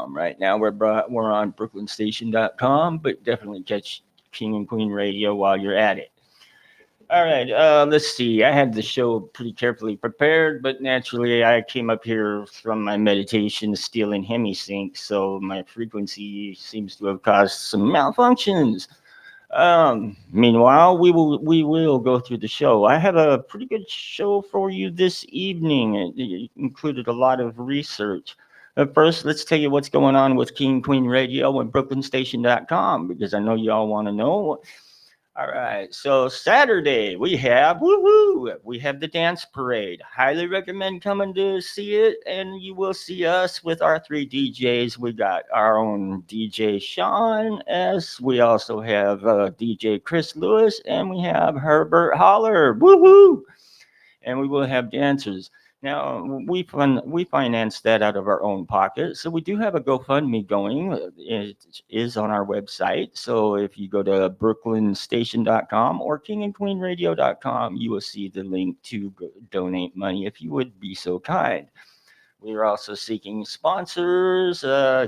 Right now we're on brooklynstation.com, but definitely catch King and Queen Radio while you're at it. All right, let's see. I had the show pretty carefully prepared, but naturally I came up here from my meditation stealing hemisync, so my frequency seems to have caused some malfunctions. Meanwhile, we will go through the show. I have a pretty good show for you this evening. It included a lot of research. First, let's tell you what's going on with King Queen Radio and BrooklynStation.com because I know you all want to know. All right, so Saturday we have the dance parade. Highly recommend coming to see it, and you will see us with our three DJs. We got our own DJ Sean S. We also have DJ Chris Lewis, and we have Herbert Holler. Woohoo! And we will have dancers. Now we finance that out of our own pocket, so we do have a GoFundMe going. It is on our website. So if you go to brooklynstation.com or kingandqueenradio.com, you will see the link to donate money if you would be so kind. We are also seeking sponsors,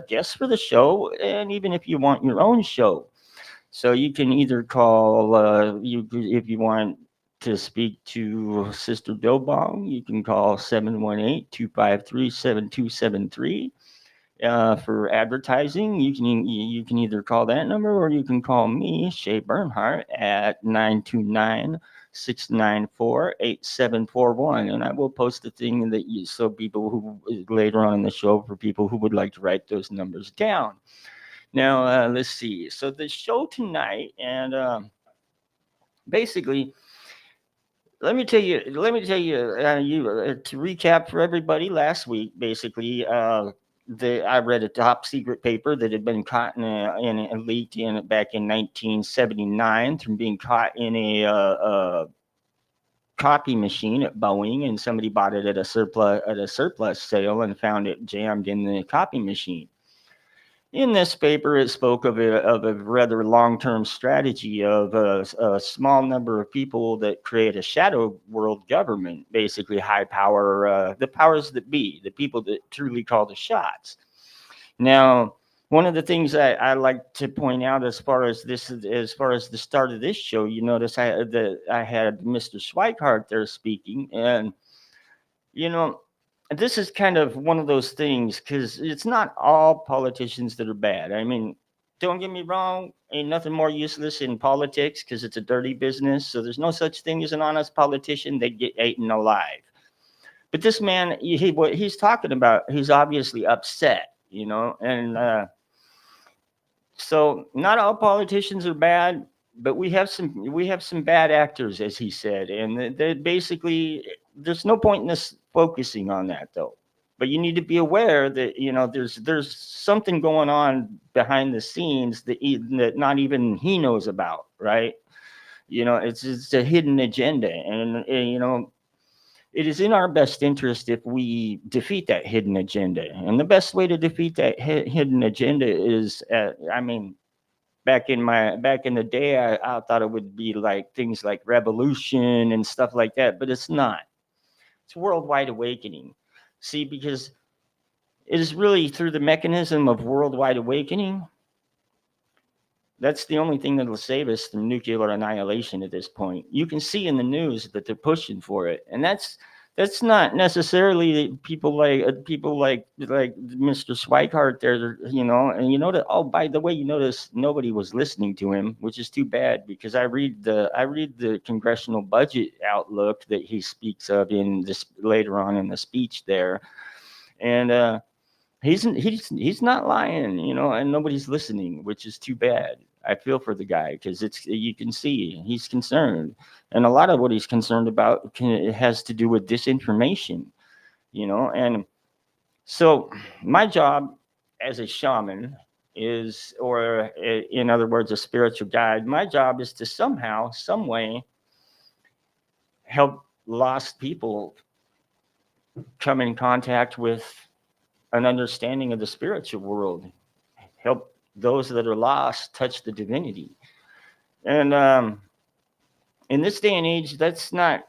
guests for the show, and even if you want your own show. So you can either call if you want to speak to Sister Dobong, you can call 718-253-7273. For advertising, you can either call that number or you can call me, Shay Bernhardt, at 929-694-8741. And I will post a thing that you so people who later on in the show for people who would like to write those numbers down. Now, let's see. So the show tonight, and basically, to recap for everybody. Last week, basically, I read a top secret paper that had been caught in leaked in back in 1979 from being caught in a copy machine at Boeing, and somebody bought it at a surplus sale and found it jammed in the copy machine. In this paper, it spoke of a rather long-term strategy of a small number of people that create a shadow world government, basically high power, the powers that be, the people that truly call the shots. Now, one of the things I like to point out as far as the start of this show, you notice I had Mr. Schweikart there speaking, and you know, this is kind of one of those things because it's not all politicians that are bad. I mean, don't get me wrong, ain't nothing more useless in politics because it's a dirty business. So there's no such thing as an honest politician. They get eaten alive. But this man, what he's talking about, he's obviously upset, and so not all politicians are bad, but we have some bad actors, as he said, and they basically there's no point in us focusing on that though. But you need to be aware that there's something going on behind the scenes that not even he knows about, right? It's a hidden agenda, and it is in our best interest if we defeat that hidden agenda. And the best way to defeat that hidden agenda is, back in the day, I thought it would be like things like revolution and stuff like that, but it's not. It's worldwide awakening. See, because it is really through the mechanism of worldwide awakening. That's the only thing that will save us from nuclear annihilation at this point. You can see in the news that they're pushing for it, and that's not necessarily people like Mr. Schweikart there, and that. Oh, by the way, you notice nobody was listening to him, which is too bad because I read the congressional budget outlook that he speaks of in this later on in the speech there, and he's not lying, and nobody's listening, which is too bad. I feel for the guy because you can see he's concerned, and a lot of what he's concerned about has to do with disinformation, and so my job as a shaman is, or in other words, a spiritual guide. My job is to somehow, some way, help lost people come in contact with an understanding of the spiritual world, help those that are lost touch the divinity. And in this day and age, that's not,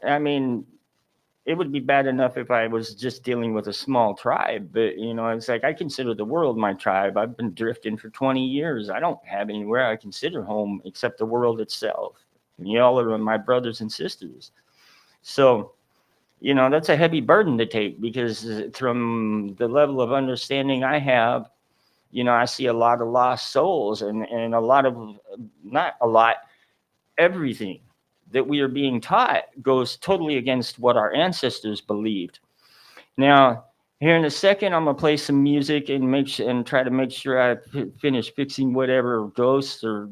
it would be bad enough if I was just dealing with a small tribe, but it's like I consider the world my tribe. I've been drifting for 20 years. I don't have anywhere I consider home except the world itself. And y'all are my brothers and sisters. So, that's a heavy burden to take because from the level of understanding I have, I see a lot of lost souls and a lot of, not a lot, everything that we are being taught goes totally against what our ancestors believed. Now, here in a second, I'm gonna play some music and and try to make sure I finish fixing whatever ghosts are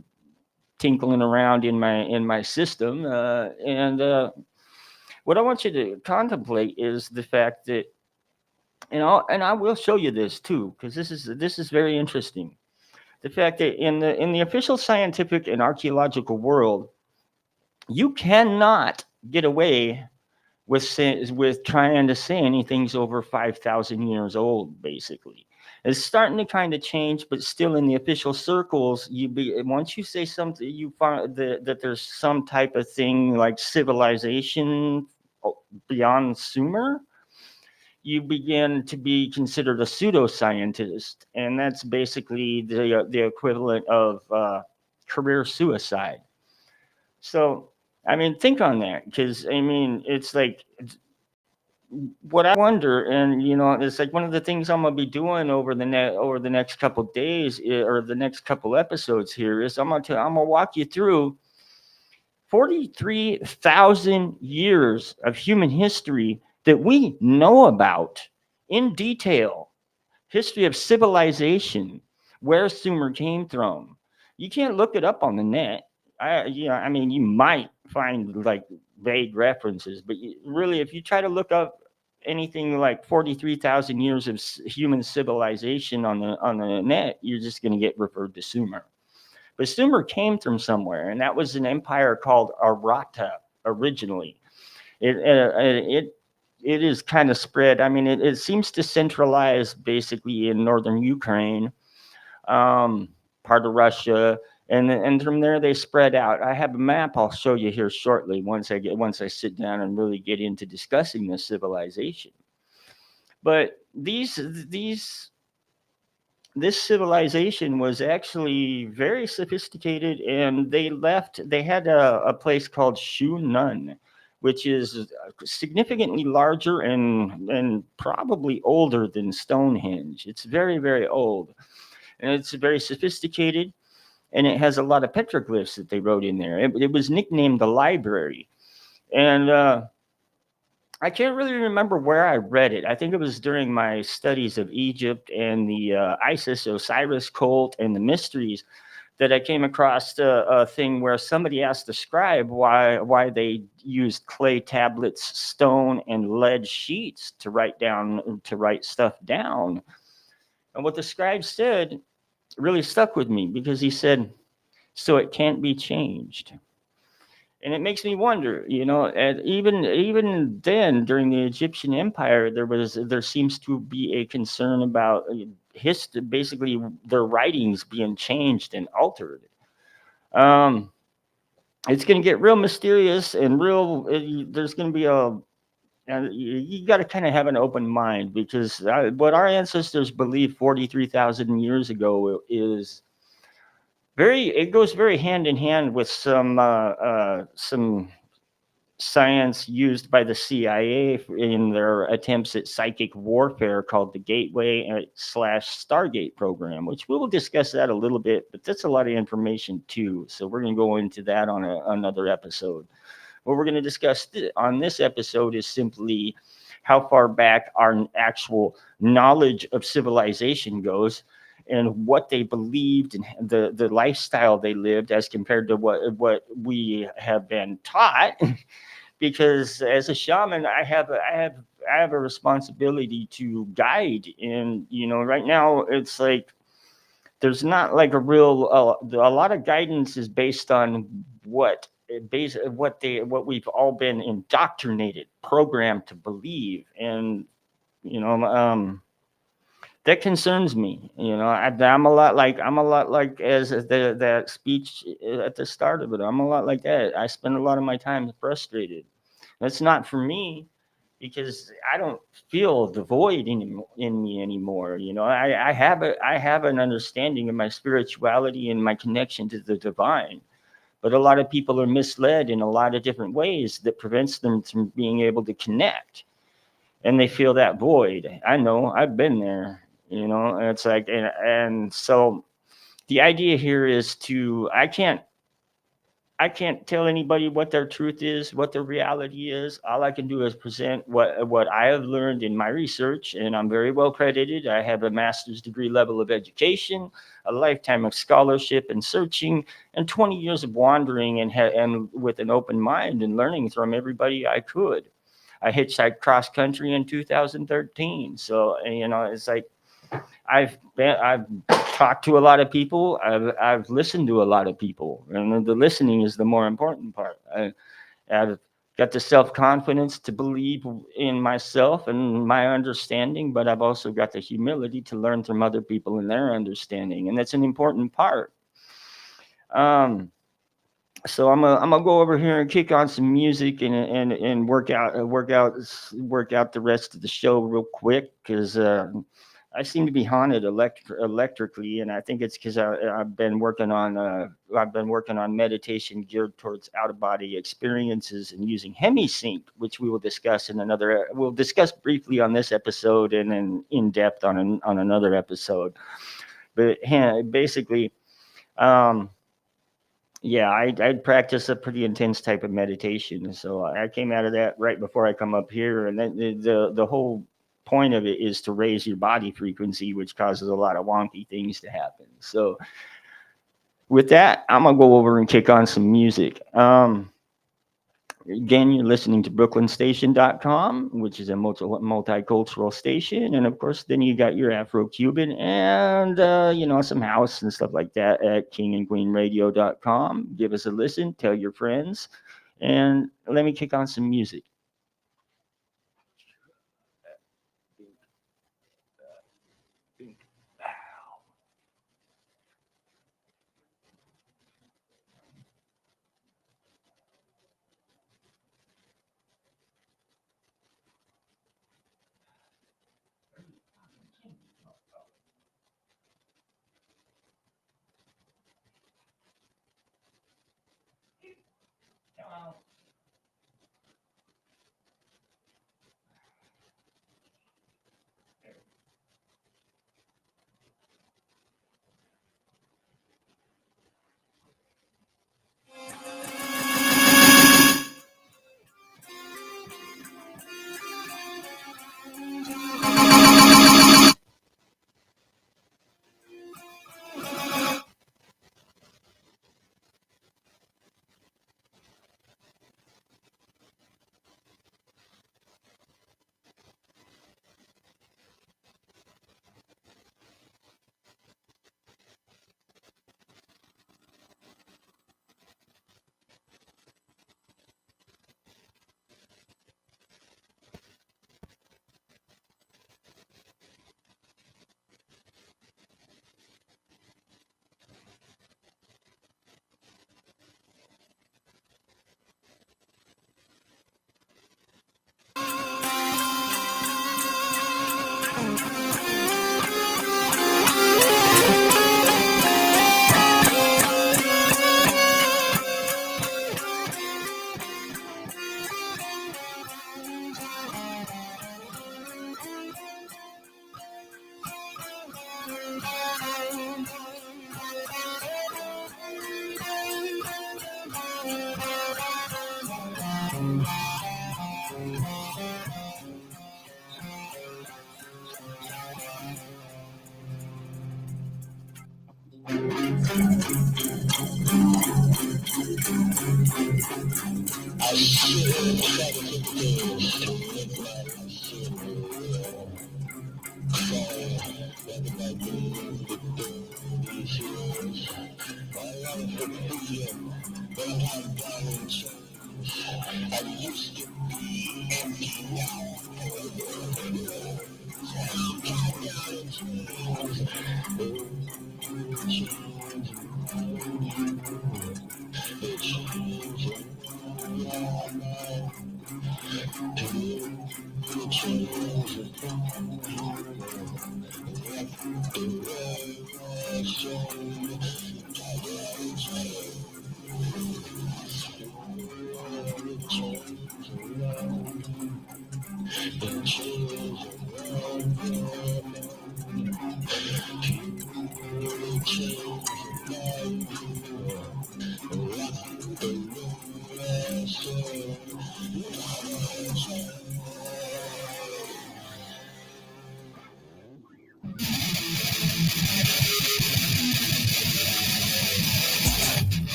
tinkling around in my system. And what I want you to contemplate is the fact that, and I will show you this too, because this is very interesting. The fact that in the official scientific and archaeological world, you cannot get away with trying to say anything's over 5,000 years old. Basically, it's starting to kind of change, but still in the official circles, once you say something, you find that there's some type of thing like civilization beyond Sumer, you begin to be considered a pseudoscientist, and that's basically the equivalent of career suicide. So, I mean, think on that, because I mean, it's like what I wonder, and it's like one of the things I'm gonna be doing over the next couple days, or the next couple episodes here, is I'm gonna walk you through 43,000 years of human history that we know about in detail. History of civilization, where Sumer came from. You can't look it up on the net. I mean, you might find like vague references, but really, if you try to look up anything like 43,000 years of human civilization on the net, you're just going to get referred to Sumer. But Sumer came from somewhere, and that was an empire called Arata originally. It it is kind of spread. I mean, it seems to centralize basically in northern Ukraine, um, part of Russia, and from there they spread out. I have a map I'll show you here shortly once I sit down and really get into discussing this civilization. But this civilization was actually very sophisticated, and they had a place called Shunun, which is significantly larger and probably older than Stonehenge. It's very, very old, and it's very sophisticated, and it has a lot of petroglyphs that they wrote in there. It was nicknamed the library. And I can't really remember where I read it. I think it was during my studies of Egypt and the Isis Osiris cult and the mysteries that I came across a thing where somebody asked the scribe why they used clay tablets, stone, and lead sheets to write stuff down. And what the scribe said really stuck with me, because he said, "So it can't be changed." And it makes me wonder, and even then during the Egyptian Empire, there seems to be a concern about history, basically their writings being changed and altered. Um, it's going to get real mysterious and there's going to be and you got to kind of have an open mind, because what our ancestors believed 43,000 years ago is it goes very hand in hand with some science used by the CIA in their attempts at psychic warfare, called the Gateway / Stargate program, which we will discuss that a little bit, but that's a lot of information too. So we're going to go into that on another episode. What we're going to discuss on this episode is simply how far back our actual knowledge of civilization goes, and what they believed, and the lifestyle they lived as compared to what we have been taught. Because as a shaman, I have a responsibility to guide, and right now it's like there's not like a lot of guidance is based on what we've all been indoctrinated, programmed to believe. And you know um that concerns me. I'm a lot like, as that speech at the start of it, I'm a lot like that. I spend a lot of my time frustrated. That's not for me. because I don't feel the void in me anymore. You know, I have an understanding of my spirituality and my connection to the divine. But a lot of people are misled in a lot of different ways that prevents them from being able to connect, and they feel that void. I know, I've been there. You know, and it's like, and so the idea here is to, I can't tell anybody what their truth is, what their reality is. All I can do is present what I have learned in my research, and I'm very well credited. I have a master's degree level of education, a lifetime of scholarship and searching, and 20 years of wandering and with an open mind and learning from everybody I could. I hitchhiked cross country in 2013, so you know, it's like I've talked to a lot of people. I've listened to a lot of people, and the listening is the more important part. I've got the self confidence to believe in myself and my understanding, but I've also got the humility to learn from other people and their understanding, and that's an important part. Um, so I'm gonna go over here and kick on some music and work out the rest of the show real quick because I seem to be haunted electrically, and I think it's because I've been working on meditation geared towards out of body experiences and using hemisync, which we'll discuss briefly on this episode and then in depth on another episode. But basically. Um, yeah, I'd practice a pretty intense type of meditation. So I came out of that right before I come up here, and then the whole point of it is to raise your body frequency, which causes a lot of wonky things to happen. So with that, I'm gonna go over and kick on some music. Again, you're listening to BrooklynStation.com, which is a multicultural station, and of course, then you got your Afro-Cuban and you know, some house and stuff like that at KingandQueenRadio.com. Give us a listen, tell your friends, and let me kick on some music.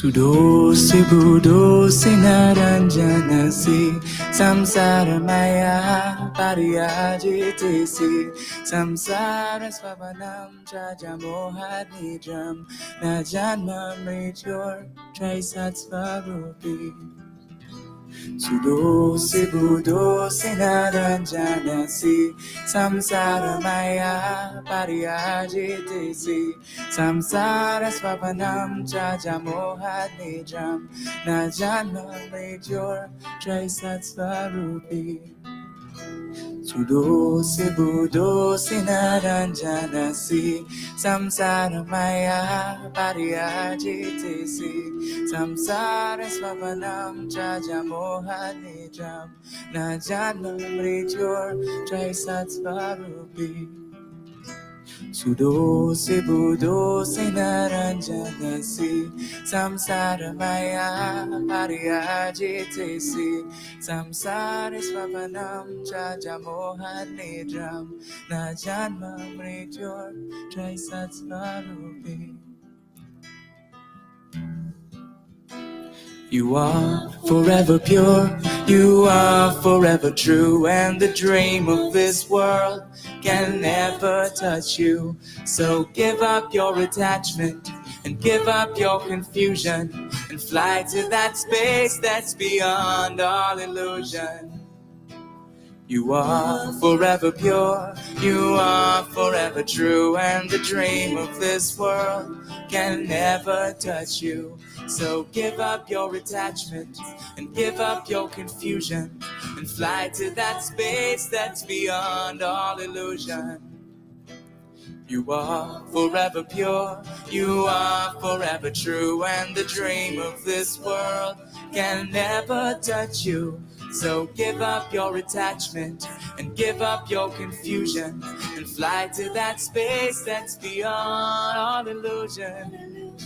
Sudosi budosi naranjanasi samsara maya pariyajitesi samsara swapanam chajamohat nidram najanma mrityor trisat svarupi Sudosi budosi naranjanasi samsara maya pariyajitesi samsara swapanam chajamohat nidram najanma mrityor trisat svarupi Sudosi budosi naranjanasi samsara maya pariyajitesi samsara swapanam chajamohat nidram najanma mrityor trisat svarupi Sudosi budosi naranjanasi samsara maya pariyajitesi samsara swapanam chajamohat nidram najanma mrityor trisat svarupi You are forever pure, you are forever true, and the dream of this world can never touch you. So give up your attachment and give up your confusion and fly to that space that's beyond all illusion. You are forever pure, you are forever true, and the dream of this world can never touch you. So give up your attachment and give up your confusion and fly to that space that's beyond all illusion. You are forever pure, you are forever true, and the dream of this world can never touch you. So give up your attachment and give up your confusion and fly to that space that's beyond all illusion.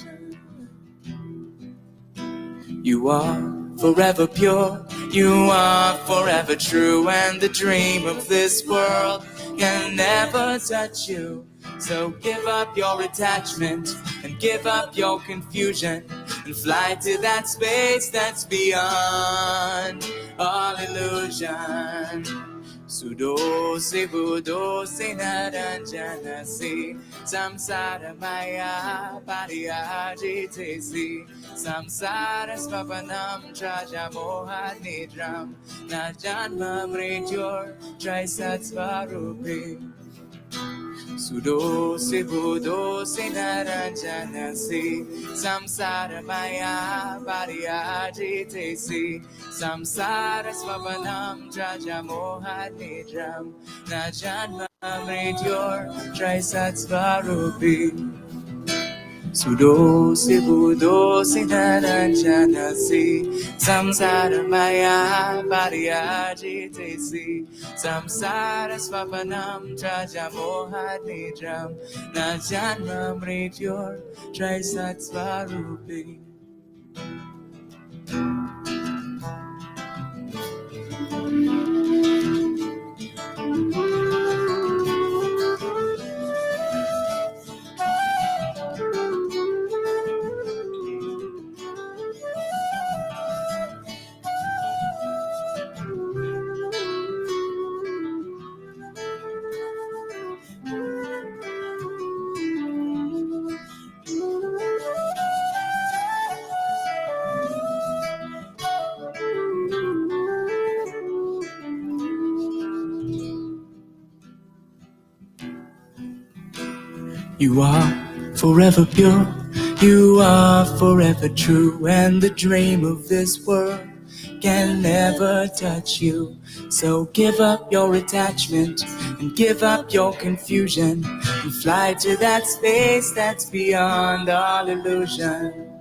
You are forever pure, you are forever true, and the dream of this world can never touch you. So give up your attachment and give up your confusion and fly to that space that's beyond all illusion. Sudosi budosi naranjanasi samsara maya pariyajitesi samsara swapanam chajamohat nidram najanma mrityor trisat svarupi Sudosi budosi naranjanasi samsara maya pariyajitesi samsara swapanam chajamohat nidram najanma mrityor trisat svarupi Sudosi budosi naranjanasi samsara maya pariyajitesi samsara swapanam chajamohat nidram najanma mrityor trisat svarupi You are forever pure, you are forever true, and the dream of this world can never touch you. So give up your attachment and give up your confusion and fly to that space that's beyond all illusion.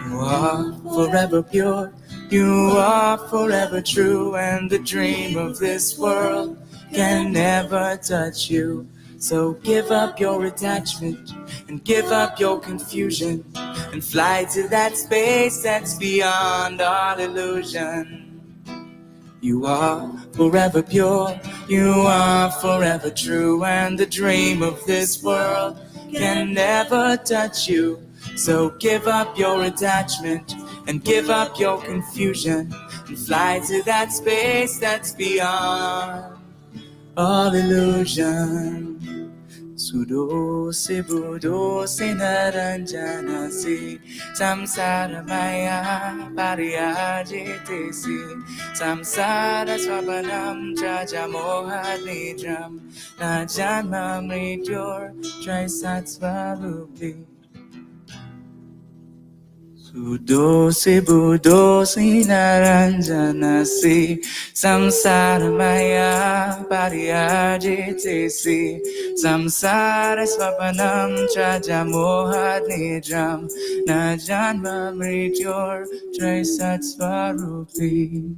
You are forever pure, you are forever true, and the dream of this world can never touch you. So give up your attachment and give up your confusion and fly to that space that's beyond all illusion. You are forever pure, you are forever true, and the dream of this world can never touch you. So give up your attachment and give up your confusion and fly to that space that's beyond all illusion. Sudo se budo se naranjana se samsara maya pariyajite se samsara swapanam jaja moha nidram na janma mrityur trisatsva rupi. Sudo se budo se naranjana se samsara maya pariyajite se samsara swapanam chaja moha nidram na janma mrityur trisatsva rupi.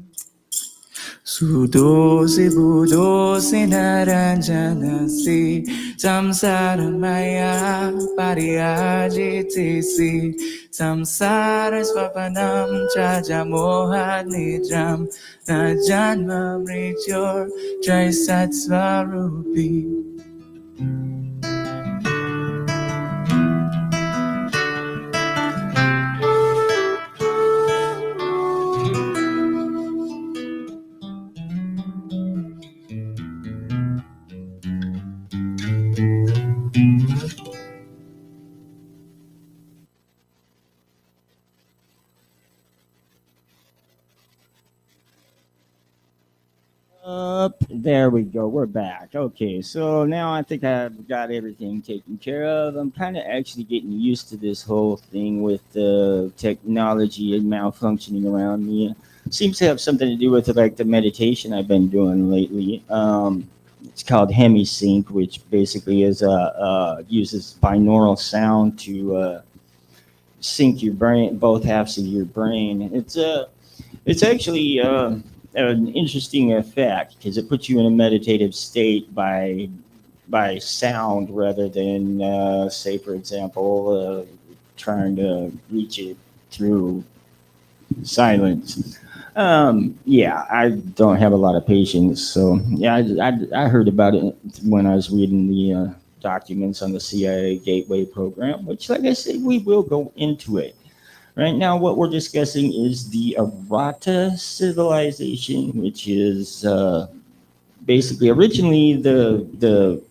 Sudo se budo se naranjana se samsara maya pariyajite se samsara swapanam chaja moha nidram na janma mrityur trisatsva rupi. Up there we go. We're back. Okay, so now I think I've got everything taken care of. I'm kind of actually getting used to this whole thing with the technology and malfunctioning around me. Seems to have something to do with like the meditation I've been doing lately. It's called hemisync, which basically is uses binaural sound to sync your brain, both halves of your brain. It's actually an interesting effect because it puts you in a meditative state by sound rather than, say, for example, trying to reach it through silence. Yeah, I don't have a lot of patience, so yeah, I heard about it when I was reading the documents on the CIA Gateway program, which, like I said, we will go into it. Right now, what we're discussing is the Arata civilization, which is basically originally the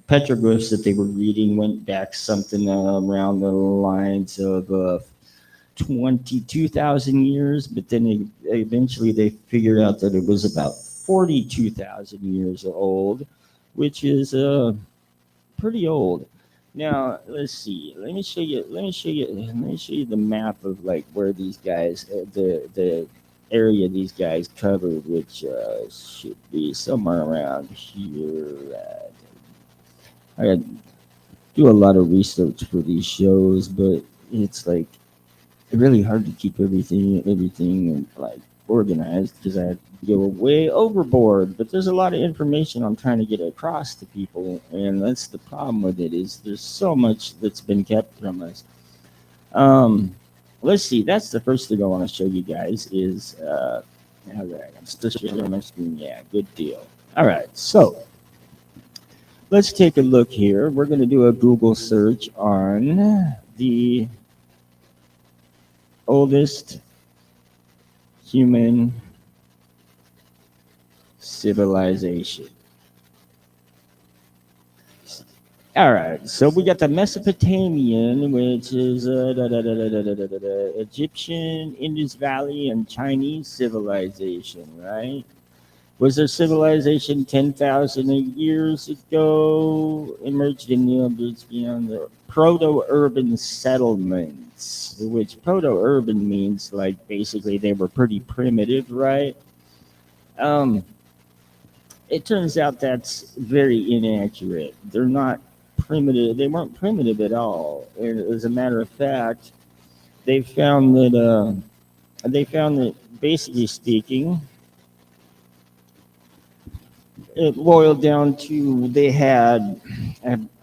petroglyphs that they were reading went back something around the lines of 22,000 years, but then eventually they figured out that it was about 42,000 years old, which is pretty old. Now let's see. Let me show you. Let me show you. Let me show you the map of like where these guys, the area these guys covered, which should be somewhere around here. I got do a lot of research for these shows, but it's like really hard to keep everything like organized because I go way overboard. But there's a lot of information I'm trying to get across to people, and that's the problem with it is there's so much that's been kept from us. Um, let's see. That's the first thing I want to show you guys is all right. I'm still sharing my screen. Yeah, good deal. All right, so let's take a look here. We're going to do a Google search on the oldest human civilization. All right, so we got the Mesopotamian, which is Egyptian, Indus Valley, and Chinese civilization, right? Was their civilization 10,000 years ago? Emerged in the others beyond the proto-urban settlements, which proto-urban means like basically they were pretty primitive, right? Um, it turns out that's very inaccurate. They're not primitive. They weren't primitive at all. And as a matter of fact, they found that basically speaking, it boiled down to they had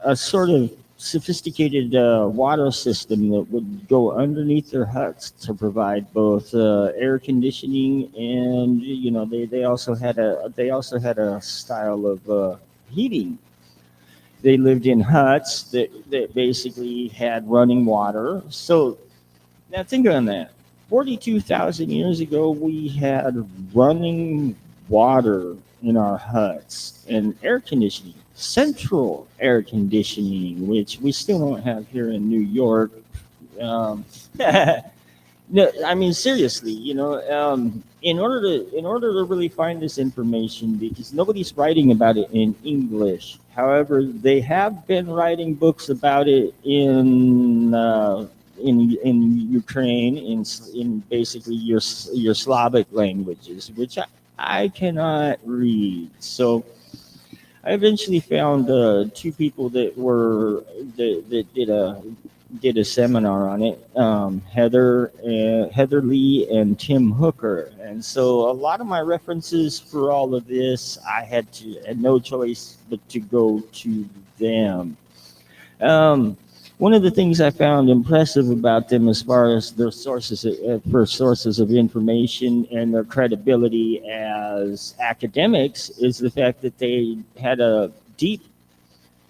a sort of sophisticated water system that would go underneath their huts to provide both air conditioning and they also had a style of heating. They lived in huts that basically had running water. So now think on that. 42,000 years ago, we had running water in our huts and air conditioning, central air conditioning, which we still don't have here in New York. Um, no, I mean seriously, in order to really find this information, because nobody's writing about it in English. However, they have been writing books about it in Ukraine, in basically your Slavic languages, which I cannot read. So I eventually found two people that did a seminar on it, Heather Lee and Tim Hooker. And so a lot of my references for all of this, I had no choice but to go to them. Um, One of the things I found impressive about them, as far as their sources of information and their credibility as academics, is the fact that they had a deep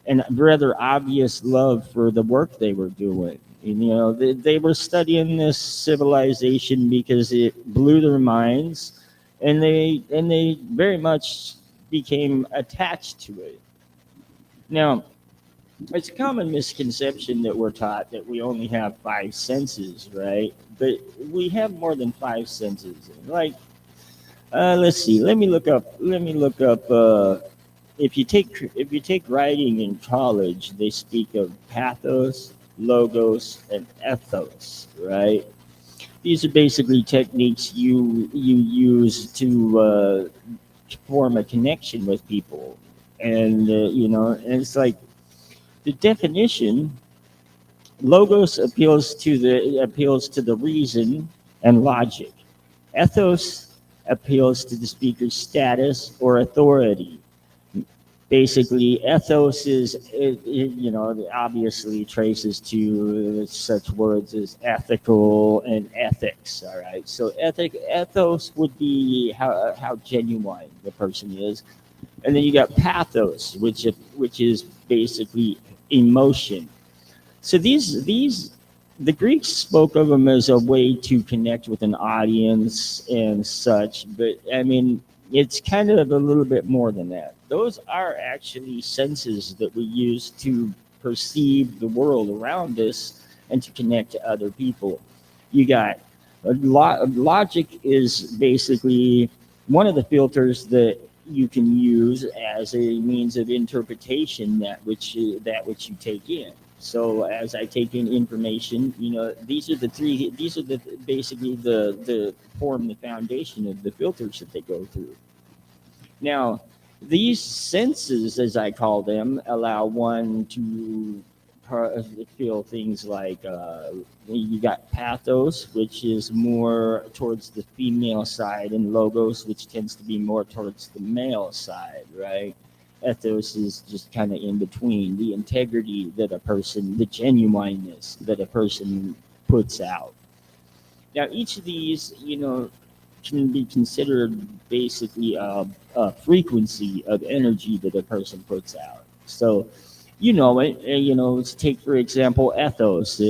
and rather obvious love for the work they were doing. They were studying this civilization because it blew their minds, and they very much became attached to it. Now, it's a common misconception that we're taught that we only have five senses, right? But we have more than five senses. Like, let's see. Let me look up. Let me look up. If you take writing in college, they speak of pathos, logos, and ethos, right? These are basically techniques you use to form a connection with people, and it's like the definition. Logos appeals to the reason and logic. Ethos appeals to the speaker's status or authority. Basically, ethos obviously traces to such words as ethical and ethics. All right, so ethos would be how genuine the person is, and then you got pathos, which is basically emotion. So these the Greeks spoke of them as a way to connect with an audience and such, but I mean it's kind of a little bit more than that. Those are actually senses that we use to perceive the world around us and to connect to other people. You got logic is basically one of the filters that you can use as a means of interpretation that which you take in. So as I take in information, these are the basically the form the foundation of the filters that they go through. Now, these senses, as I call them, allow one to feel things like you got pathos, which is more towards the female side, and logos, which tends to be more towards the male side, right? Ethos is just kind of in between, the integrity that a person, the genuineness that a person puts out. Now, each of these, can be considered basically a frequency of energy that a person puts out. So, let's take for example ethos,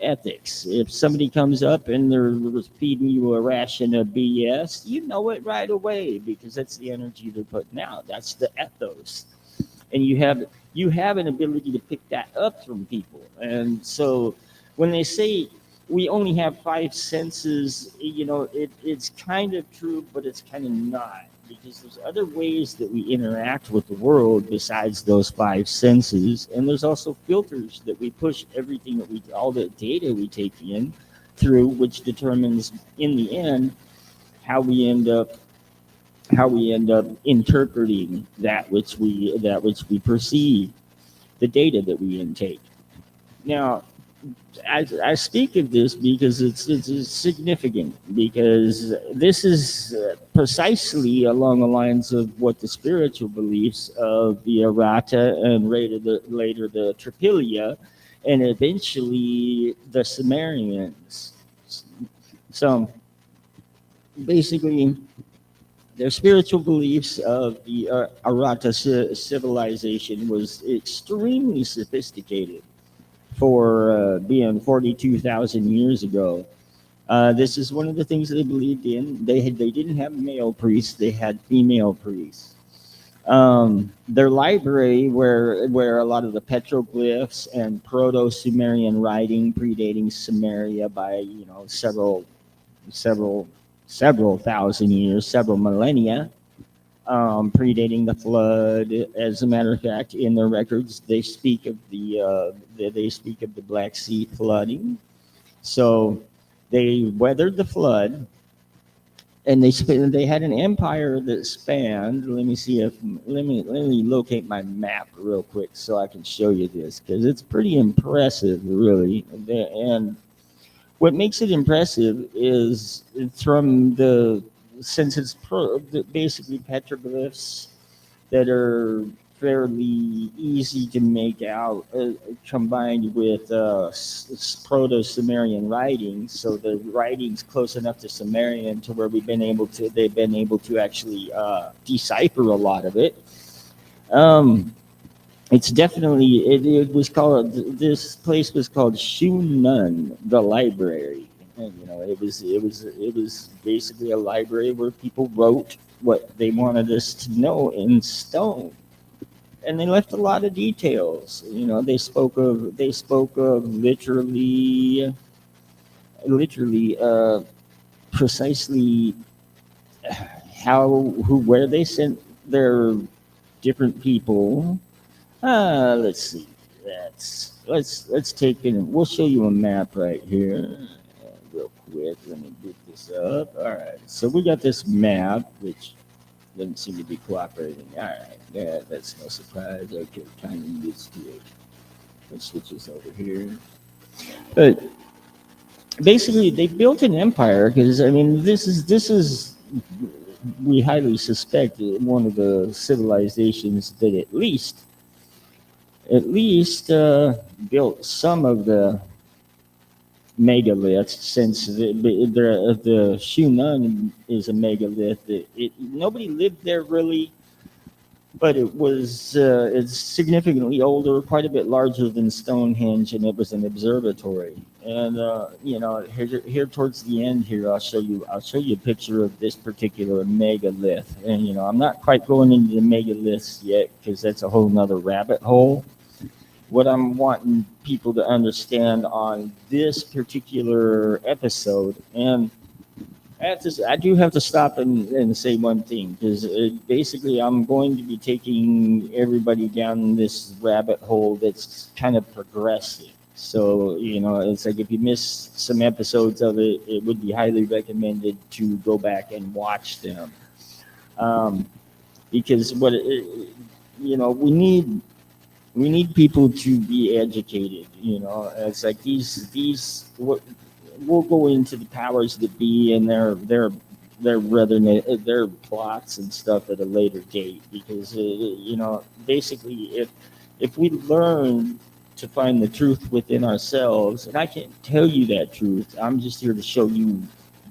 ethics. If somebody comes up and they're feeding you a ration of BS, you know it right away because that's the energy they're putting out. That's the ethos, and you have an ability to pick that up from people. And so when they say we only have five senses, it's kind of true, but it's kind of not, because there's other ways that we interact with the world besides those five senses, and there's also filters that we push everything all the data we take in through, which determines in the end how we end up interpreting that which we perceive, the data that we intake. Now, I speak of this because it's significant, because this is precisely along the lines of what the spiritual beliefs of the Errata and later the Tripilia and eventually the Sumerians. So basically, their spiritual beliefs of the Arata civilization was extremely sophisticated for being 42,000 years ago. This is one of the things they believed in. They didn't have male priests; they had female priests. Their library, where a lot of the petroglyphs and Proto-Sumerian writing predating Sumeria by several several thousand years, several millennia, predating the flood. As a matter of fact, in their records, they speak of the Black Sea flooding. So they weathered the flood, and they had an empire that spanned. Let me locate my map real quick so I can show you this, because it's pretty impressive, really. And what makes it impressive is it's from the since it's basically petroglyphs that are fairly easy to make out, combined with Proto-Sumerian writings. So the writings close enough to Sumerian to where they've been able to actually decipher a lot of it. Um, it's definitely it was called this place was called Shunun, the library. And, it was basically a library where people wrote what they wanted us to know in stone, and they left a lot of details. They spoke of literally precisely where they sent their different people. Let's see. Let's take it. We'll show you a map right here, real quick. Let me boot this up. All right. So we got this map, which doesn't seem to be cooperating. All right. Yeah, that's no surprise. Okay, kind of used to it. Let's switch this over here. But basically, they built an empire because this is we highly suspect one of the civilizations that at least built some of the megaliths, since the Shunun is a megalith. Nobody lived there really, but it's significantly older, quite a bit larger than Stonehenge, and it was an observatory. And here towards the end here, I'll show you a picture of this particular megalith. And I'm not quite going into the megaliths yet because that's a whole nother rabbit hole. What I'm wanting people to understand on this particular episode, and I do have to stop and say one thing, because basically I'm going to be taking everybody down this rabbit hole that's kind of progressive. So, it's like if you miss some episodes of it, it would be highly recommended to go back and watch them. Because we need people to be educated. It's like we'll go into the powers that be and their plots and stuff at a later date, because basically if we learn to find the truth within ourselves, and I can't tell you that truth, I'm just here to show you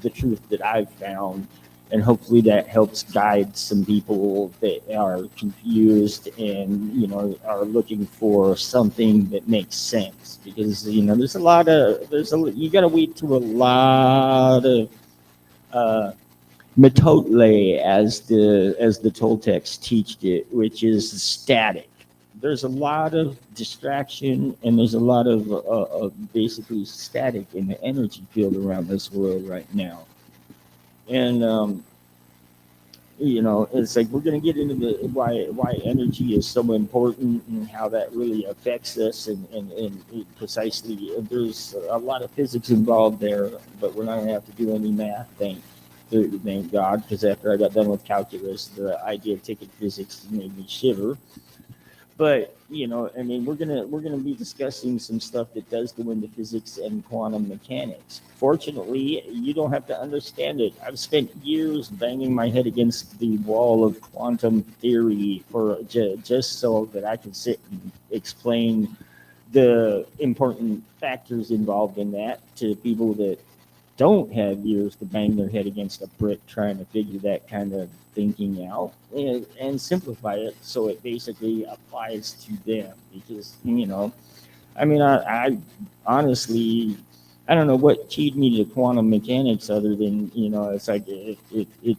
the truth that I've found, and hopefully that helps guide some people that are confused and are looking for something that makes sense. Because you got to wait through a lot of metotle, as the Toltecs teached it, which is static. There's a lot of distraction, and there's a lot of basically static in the energy field around this world right now. And it's like we're going to get into the why energy is so important and how that really affects us, and precisely there's a lot of physics involved there, but we're not going to have to do any math. Thank God, because after I got done with calculus, the idea of taking physics made me shiver. But we're gonna be discussing some stuff that does go into physics and quantum mechanics. Fortunately, you don't have to understand it. I've spent years banging my head against the wall of quantum theory for just so that I can sit and explain the important factors involved in that to people that don't have ears to bang their head against a brick trying to figure that kind of thinking out, and simplify it so it basically applies to them. Because, I mean, I honestly, I don't know what keyed me to quantum mechanics other than, it's like it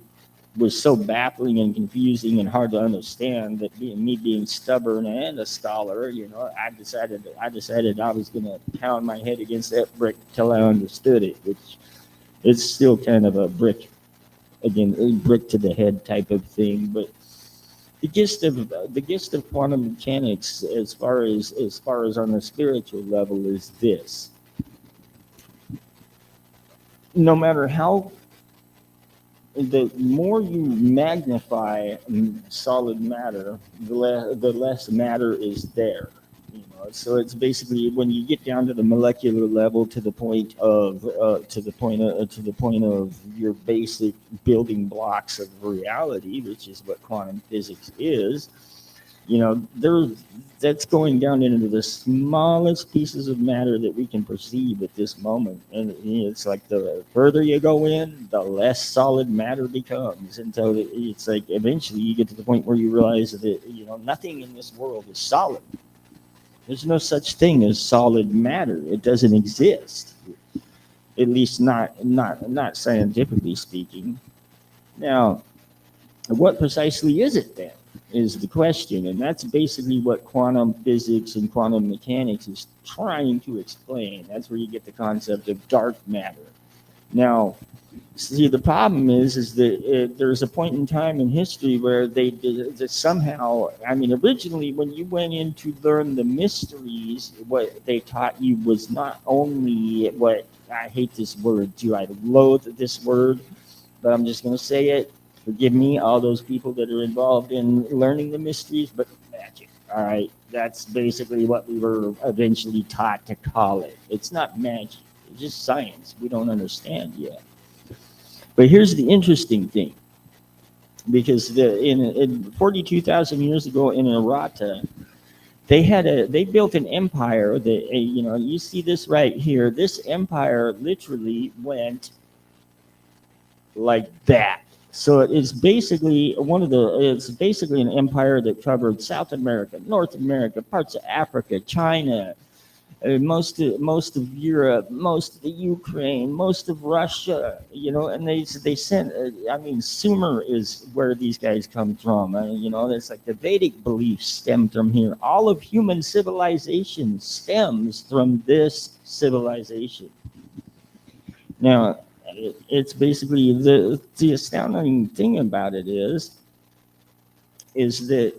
was so baffling and confusing and hard to understand that me being stubborn and a scholar, I decided I was going to pound my head against that brick till I understood it, which it's still kind of a brick, again, a brick to the head type of thing. But the gist of quantum mechanics, as far as on the spiritual level, is this: no matter how, the more you magnify solid matter, the less matter is there. So it's basically when you get down to the molecular level, to the point of your basic building blocks of reality, which is what quantum physics is. There That's going down into the smallest pieces of matter that we can perceive at this moment. And it's like the further you go in, the less solid matter becomes, until it's like eventually you get to the point where you realize that nothing in this world is solid. There's no such thing as solid matter. It doesn't exist, at least not scientifically speaking. Now, what precisely is it then, is the question, and that's basically what quantum physics and quantum mechanics is trying to explain. That's where you get the concept of dark matter. Now, see, the problem is that there's a point in time in history where they did that somehow. I mean, originally, when you went in to learn the mysteries, what they taught you was not only what, I hate this word too. I loathe this word, but I'm just going to say it. Forgive me, all those people that are involved in learning the mysteries, but magic. All right, that's basically what we were eventually taught to call it. It's not magic. It's just science we don't understand yet. But here's the interesting thing, because in 42,000 years ago in Errata, they built an empire that, you see this right here. This empire literally went like that. So it's basically an empire that covered South America, North America, parts of Africa, China, most of Europe, most of the Ukraine, most of Russia, and they sent. I mean, Sumer is where these guys come from. It's like the Vedic beliefs stem from here. All of human civilization stems from this civilization. Now, it's basically the astounding thing about it is that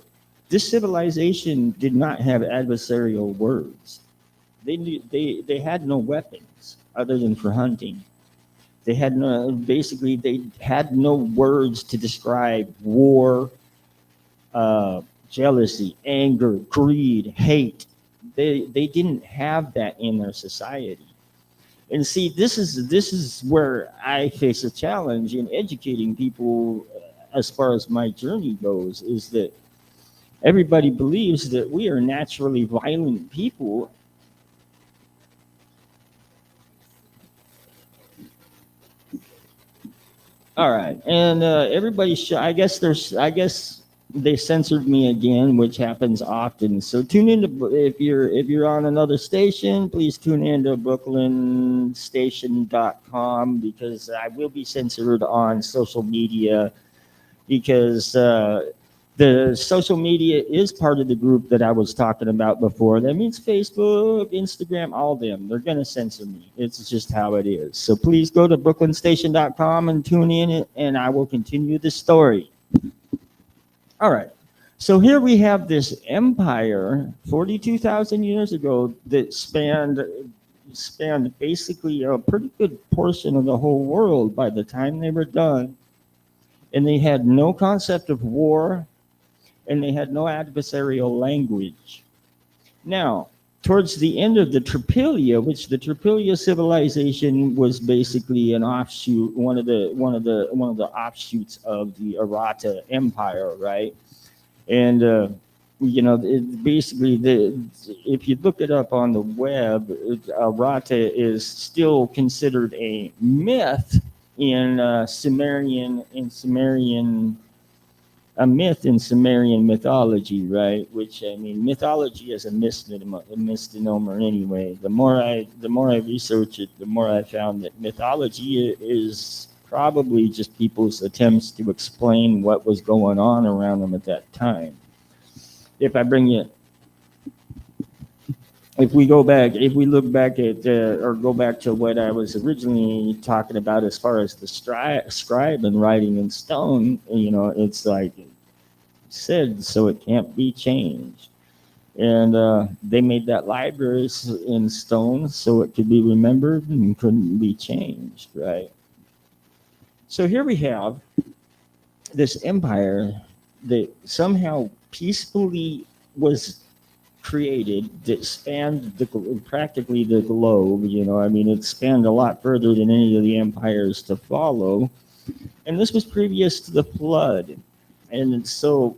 this civilization did not have adversarial words. They had no weapons other than for hunting. They had no words to describe war, jealousy, anger, greed, hate. They didn't have that in their society. And see, this is where I face a challenge in educating people, as far as my journey goes, is that everybody believes that we are naturally violent people. All right, and I guess they censored me again, which happens often. So tune in to, if you're on another station, please tune in to brooklynstation.com, because I will be censored on social media, because the social media is part of the group that I was talking about before. That means Facebook, Instagram, all them. They're going to censor me. It's just how it is. So please go to brooklynstation.com and tune in, and I will continue the story. All right. So here we have this empire 42,000 years ago that spanned basically a pretty good portion of the whole world by the time they were done. And they had no concept of war, and they had no adversarial language. Now, towards the end of the Tripilia, which the Tripilia civilization was basically an offshoot, one of the offshoots of the Errata Empire, right? And basically if you look it up on the web, Rata is still considered a myth in Sumerian a myth in Sumerian mythology, right? Which I mean, mythology is a misnomer anyway. The more I research it, the more I found that mythology is probably just people's attempts to explain what was going on around them at that time. If I bring you if we look back at or go back to what I was originally talking about as far as the scribe and writing in stone, it's like said, so it can't be changed. And they made that library in stone so it could be remembered and couldn't be changed, right? So here we have this empire that somehow peacefully was created that spanned practically the globe. I mean, it spanned a lot further than any of the empires to follow. And this was previous to the flood. And so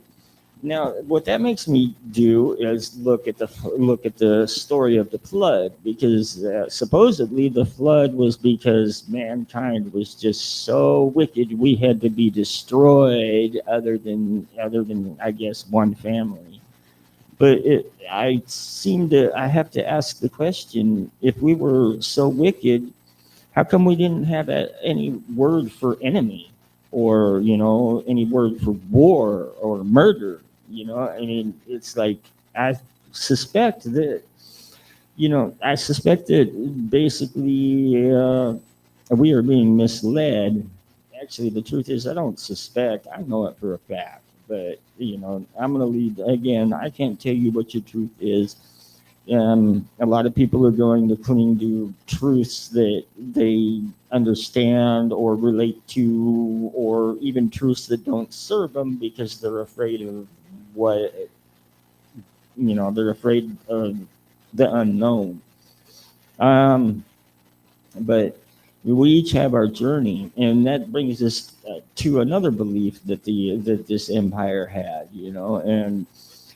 now, what that makes me do is look at the story of the flood, because supposedly the flood was because mankind was just so wicked we had to be destroyed, other than I guess one family. But I have to ask the question: if we were so wicked, how come we didn't have any word for enemy, or any word for war or murder? I mean, it's like I suspect that basically we are being misled. Actually, the truth is, I don't suspect. I know it for a fact. But I'm going to leave again. I can't tell you what your truth is. A lot of people are going to cling to truths that they understand or relate to, or even truths that don't serve them, because they're afraid of what they're afraid of the unknown. But we each have our journey, and that brings us to another belief that this empire had. And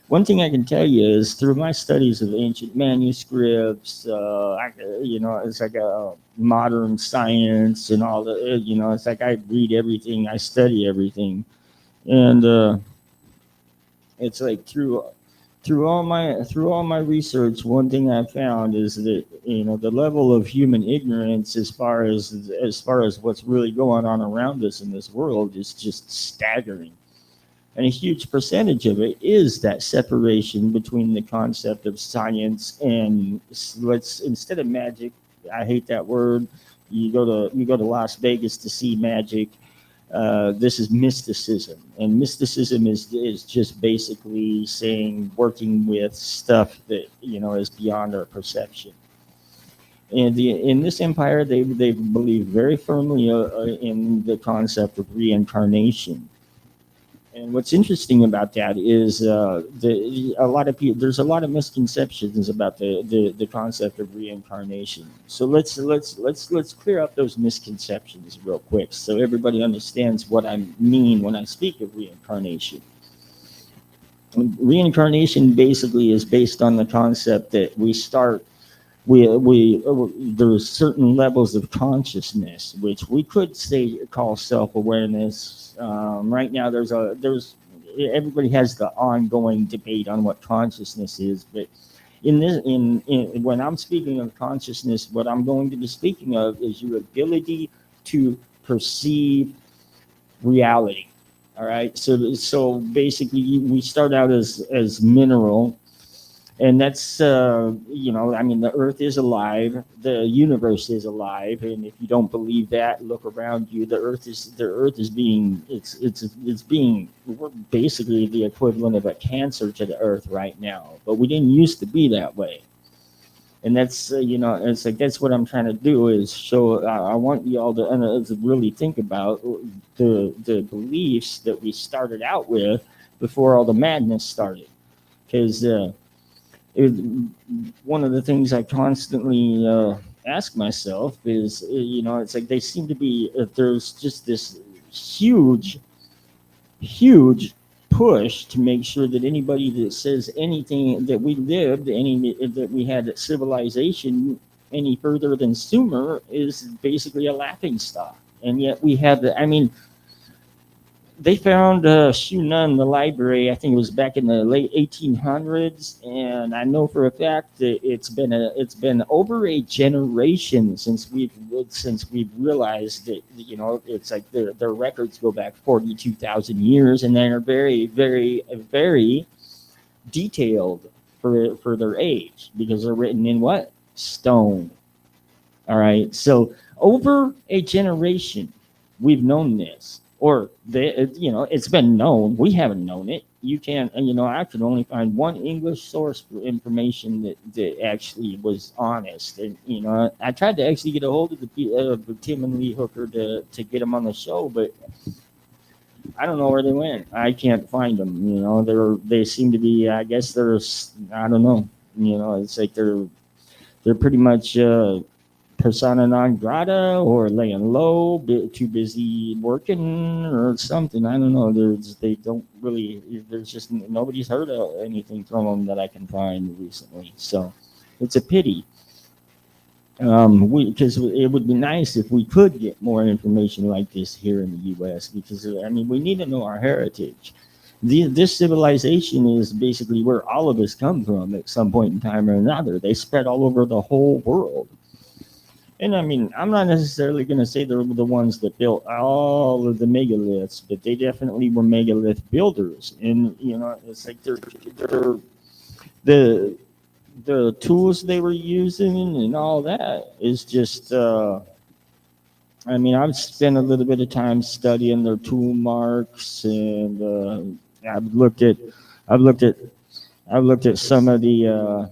one thing I can tell you is through my studies of ancient manuscripts, it's like a modern science and all the, it's like I read everything, I study everything, and it's like through all my research, one thing I found is that the level of human ignorance as far as what's really going on around us in this world is just staggering. And a huge percentage of it is that separation between the concept of science and, let's, instead of magic, I hate that word. You go to Las Vegas to see magic. This is mysticism, and mysticism is just basically saying working with stuff that is beyond our perception. And in this empire, they believe very firmly in the concept of reincarnation. And what's interesting about that is a lot of people. There's a lot of misconceptions about the concept of reincarnation. So let's clear up those misconceptions real quick, so everybody understands what I mean when I speak of reincarnation. Reincarnation basically is based on the concept that we there's certain levels of consciousness which we could say call self-awareness. Right now there's everybody has the ongoing debate on what consciousness is, but when I'm speaking of consciousness, what I'm going to be speaking of is your ability to perceive reality. All right, so basically we start out as mineral. And that's, I mean, the earth is alive, the universe is alive. And if you don't believe that, look around you. The earth is being, we're basically the equivalent of a cancer to the earth right now. But we didn't used to be that way. And that's, it's like, that's what I'm trying to do is show, I want you all to really think about the beliefs that we started out with before all the madness started. Because, one of the things I constantly ask myself is, it's like they seem to be, there's just this huge push to make sure that anybody that says anything that we lived, any that we had civilization any further than Sumer is basically a laughing stock. And yet we have the, I mean, they found Shunan, the library. I think it was back in the late 1800s, and I know for a fact that it's been over a generation since we've realized that it's like their records go back 42,000 years, and they're very very detailed for their age because they're written in what stone. All right. So over a generation, we've known this, or it's been known. We haven't known it. You can't, I could only find one English source for information that actually was honest. And, I tried to actually get a hold of the Tim and Lee Hooker to get them on the show, but I don't know where they went. I can't find them. They seem to be, I guess I don't know. It's like they're pretty much, persona non grata or laying low, too busy working or something. I don't know. They don't really. There's just nobody's heard of anything from them that I can find recently. So it's a pity. Because it would be nice if we could get more information like this here in the U.S. Because we need to know our heritage. This civilization is basically where all of us come from at some point in time or another. They spread all over the whole world. And I'm not necessarily going to say they're the ones that built all of the megaliths, but they definitely were megalith builders. And it's like the tools they were using and all that is just. I've spent a little bit of time studying their tool marks, and I've looked at some of the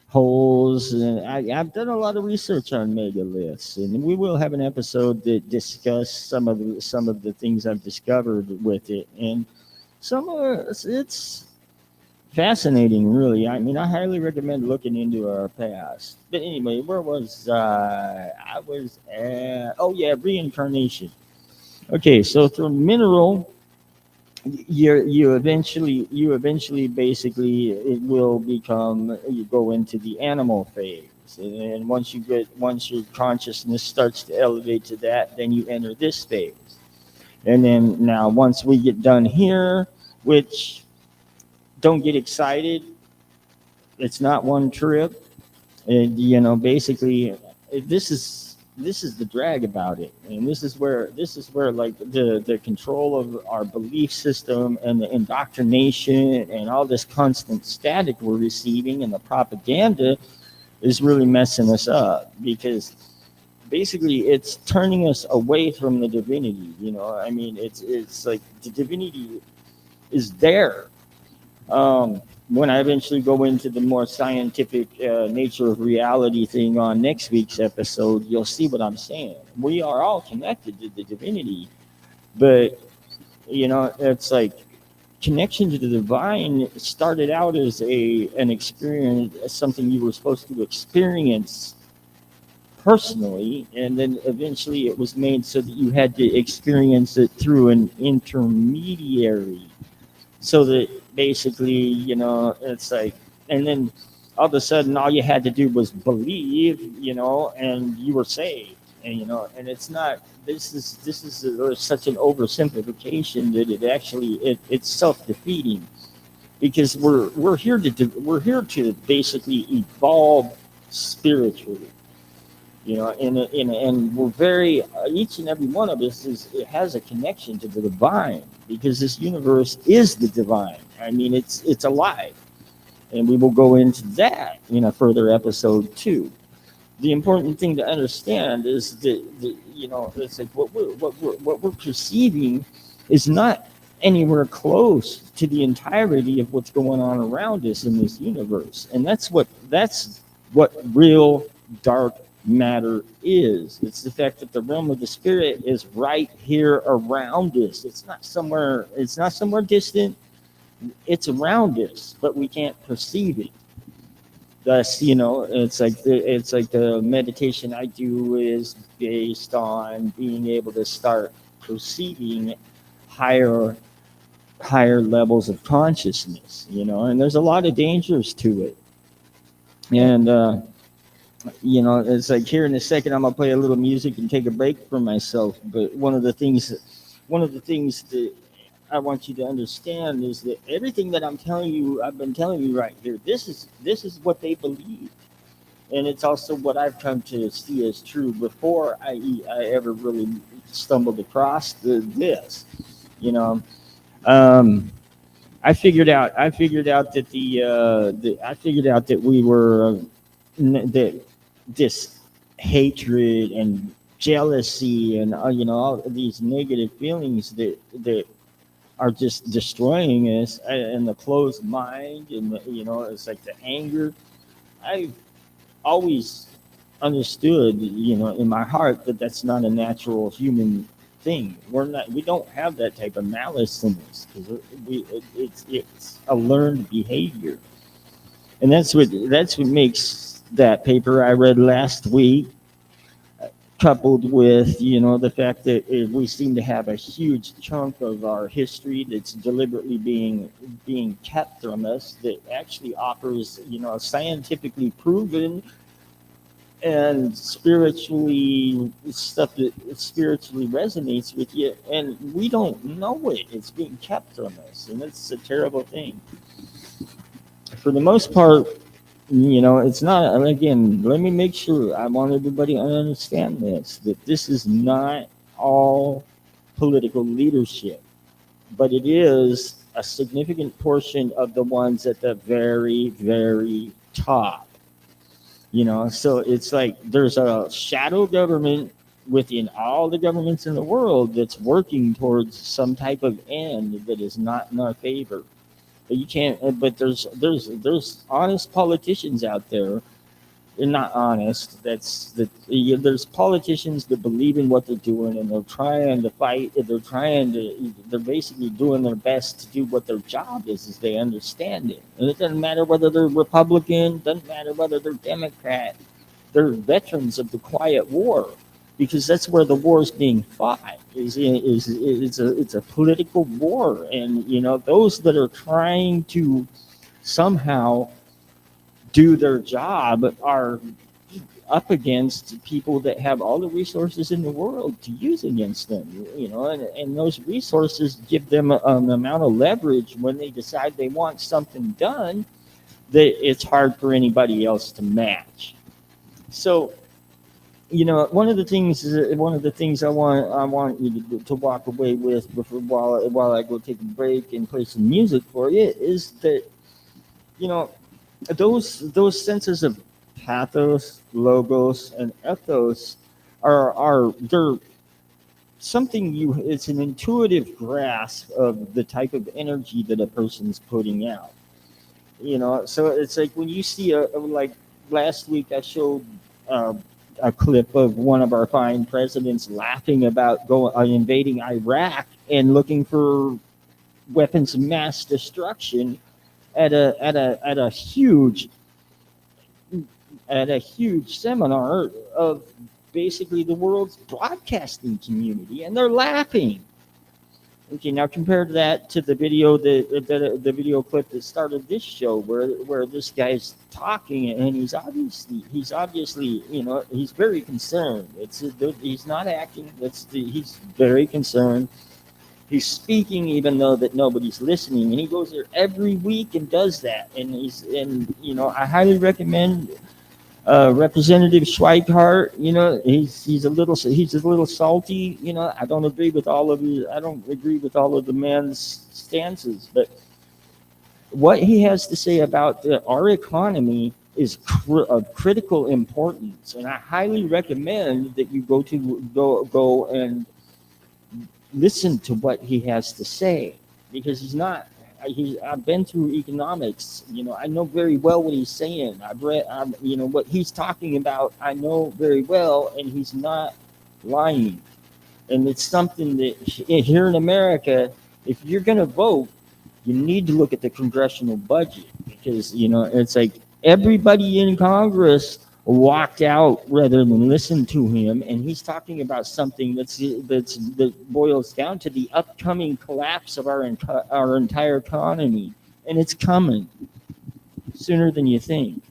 holes, and I've done a lot of research on megaliths, and we will have an episode that discuss some of the things I've discovered with it, and it's fascinating, really. I highly recommend looking into our past. But anyway, where was I was at, oh yeah, reincarnation. Okay, so through mineral, you eventually basically it will become, you go into the animal phase, and once your consciousness starts to elevate to that, then you enter this phase. And then now once we get done here, which, don't get excited, it's not one trip. And basically this is the drag about it, and this is where like the control of our belief system and the indoctrination and all this constant static we're receiving and the propaganda is really messing us up, because basically it's turning us away from the divinity. It's like the divinity is there. When I eventually go into the more scientific nature of reality thing on next week's episode, you'll see what I'm saying. We are all connected to the divinity, but it's like connection to the divine started out as an experience, as something you were supposed to experience personally, and then eventually it was made so that you had to experience it through an intermediary. So that basically, it's like, and then all of a sudden, all you had to do was believe, and you were saved. And and it's not. This is such an oversimplification that it's self-defeating, because we're here to basically evolve spiritually. And we're very, each and every one of us it has a connection to the divine, because this universe is the divine. It's alive, and we will go into that in a further episode too. The important thing to understand is that it's like what we're perceiving is not anywhere close to the entirety of what's going on around us in this universe, and that's what real dark matter is. It's the fact that the realm of the spirit is right here around us. It's not somewhere distant. It's around us, but we can't perceive it. Thus, it's like the meditation I do is based on being able to start perceiving higher higher levels of consciousness, and there's a lot of dangers to it. And it's like here in a second I'm gonna play a little music and take a break for myself. But one of the things that I want you to understand is that everything that I've been telling you right here, this is what they believe, and it's also what I've come to see as true before I ever really stumbled across this. You know, um, I figured out that I figured out that we were that this hatred and jealousy and all of these negative feelings that are just destroying us, and the closed mind, and it's like the anger. I've always understood, in my heart, that that's not a natural human thing. We don't have that type of malice in us, because it's a learned behavior. And that's what makes that paper I read last week, coupled with the fact that we seem to have a huge chunk of our history that's deliberately being kept from us, that actually offers scientifically proven and spiritually stuff that spiritually resonates with you, and we don't know it's being kept from us, and it's a terrible thing. For the most part, it's not. And again, let me make sure, I want everybody to understand this, that this is not all political leadership, but it is a significant portion of the ones at the very, very top. So it's like there's a shadow government within all the governments in the world that's working towards some type of end that is not in our favor. But you can't. But there's honest politicians out there. They're not honest. There's politicians that believe in what they're doing, and they're trying to fight. They're basically doing their best to do what their job is, as they understand it. And it doesn't matter whether they're Republican, doesn't matter whether they're Democrat. They're veterans of the quiet war, because that's where the war is being fought. It's a political war, and those that are trying to somehow do their job are up against people that have all the resources in the world to use against them, and those resources give them an amount of leverage when they decide they want something done, that it's hard for anybody else to match. So, one of the things I want you to walk away with before, while I go take a break and play some music for you, is that you know those senses of pathos, logos, and ethos they're something it's an intuitive grasp of the type of energy that a person's putting out. So it's like when you see like last week I showed a clip of one of our fine presidents laughing about invading Iraq and looking for weapons of mass destruction at a huge seminar of basically the world's broadcasting community, and they're laughing. Okay, now compare that to the video the video clip that started this show, where this guy's talking, and he's obviously he's very concerned. He's not acting. He's very concerned. He's speaking even though that nobody's listening, and he goes there every week and does that. And I highly recommend Representative Schweikart. He's a little salty. I don't agree with all of the man's stances, but what he has to say about our economy is of critical importance, and I highly recommend that you go and listen to what he has to say, because I've been through economics. I know very well what he's saying. I've read, what he's talking about. I know very well, and he's not lying. And it's something that here in America, if you're going to vote, you need to look at the congressional budget, because it's like everybody in Congress walked out rather than listened to him, and he's talking about something that boils down to the upcoming collapse of our entire economy, and it's coming sooner than you think,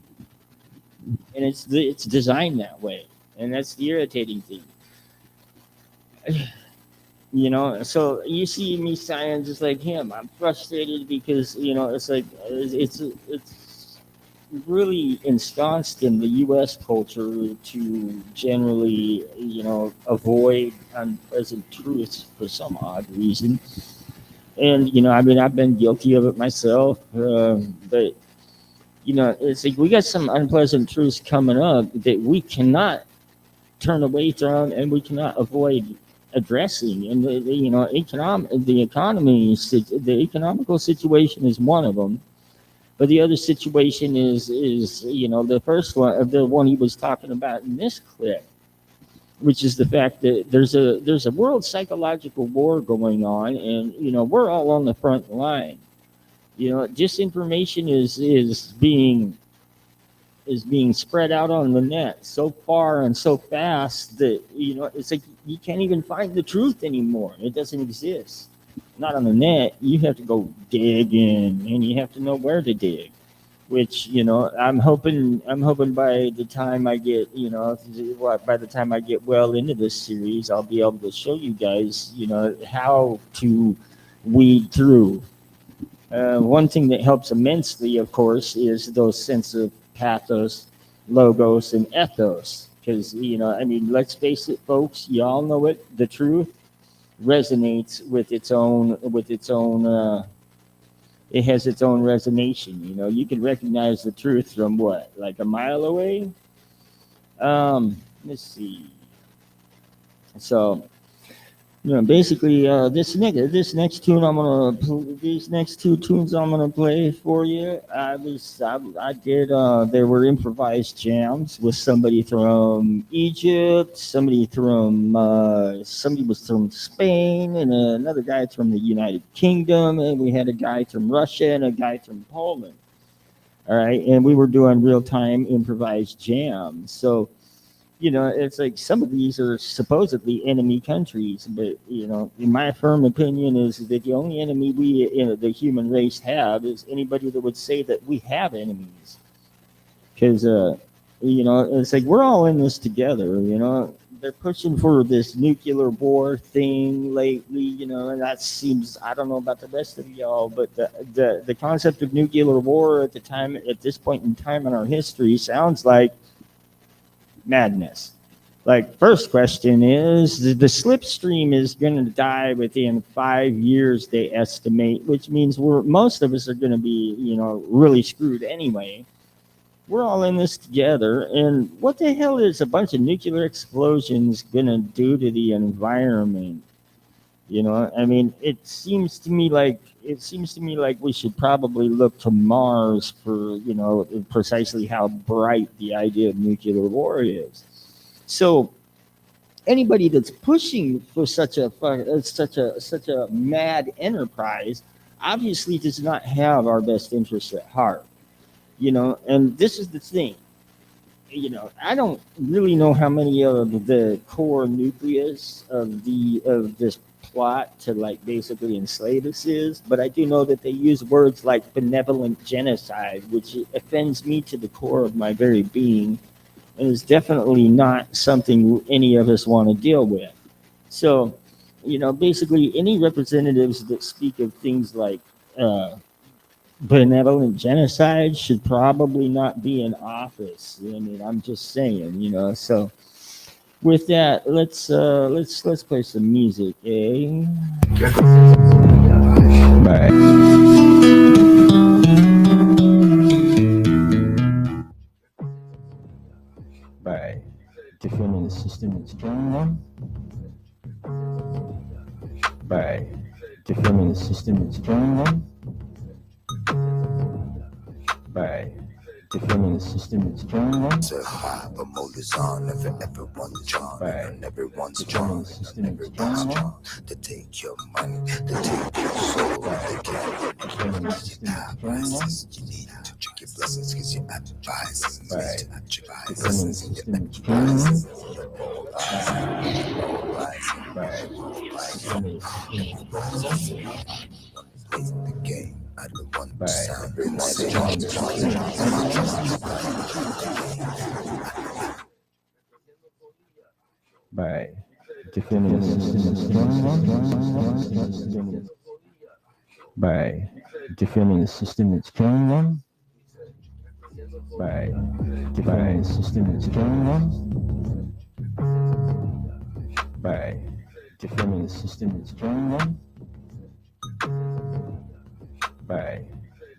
and it's designed that way, and that's the irritating thing. So you see me signing just like him. I'm frustrated because it's like it's really ensconced in the U.S. culture to generally avoid unpleasant truths for some odd reason. And I mean, I've been guilty of it myself, but it's like we got some unpleasant truths coming up that we cannot turn away from, and we cannot avoid addressing. And the economical situation is one of them. But the other situation is the first one, the one he was talking about in this clip, which is the fact that there's a world psychological war going on, and we're all on the front line. Disinformation is being spread out on the net so far and so fast that it's like you can't even find the truth anymore. It doesn't exist. Not on the net. You have to go dig in, and you have to know where to dig. Which I'm hoping by the time I get well into this series, I'll be able to show you guys how to weed through. One thing that helps immensely, of course, is those sense of pathos, logos, and ethos. Because I mean, let's face it, folks. Y'all know it. The truth resonates with its own. It has its own resonation. You can recognize the truth from what, like a mile away. Let's see. So, basically, these next two tunes I'm gonna play for you. There were improvised jams with somebody from Egypt, somebody was from Spain, and another guy from the United Kingdom, and we had a guy from Russia and a guy from Poland. All right, and we were doing real time improvised jams. So it's like some of these are supposedly enemy countries, but in my firm opinion is that the only enemy the human race have is anybody that would say that we have enemies. Because it's like we're all in this together. They're pushing for this nuclear war thing lately. And that seems, I don't know about the rest of y'all, but the concept of nuclear war at this point in time in our history sounds like madness. Like, first question is the slipstream is going to die within 5 years, they estimate, which means most of us are going to be really screwed anyway. We're all in this together, and what the hell is a bunch of nuclear explosions going to do to the environment? I mean, it seems to me like we should probably look to Mars for precisely how bright the idea of nuclear war is. So anybody that's pushing for such a mad enterprise obviously does not have our best interests at heart. And this is the thing. I don't really know how many of the core nucleus of this plot to basically enslave us is, but I do know that they use words like benevolent genocide, which offends me to the core of my very being, and is definitely not something any of us want to deal with. So, basically any representatives that speak of things like benevolent genocide should probably not be in office. I mean, I'm just saying, so with that, let's play some music, eh? Bye. By defending the system that's killing them. By defending the system that's killing them. By defending the system that's killing them. So high, but motors on, never everyone's John, and everyone's strong, and everyone's strong to take your money, to take your soul. They can't. You need to your blessings, cause you're advising me Right. to advise. Determining Blessings system and is you're training. advising. Right. Determining system is training. Playing the game, I don't want to Right. sound Determining insane. system is training. Right. Determining system is training. By defining the system it's training on, by defining the system it's training on, by defining the system it's training on, by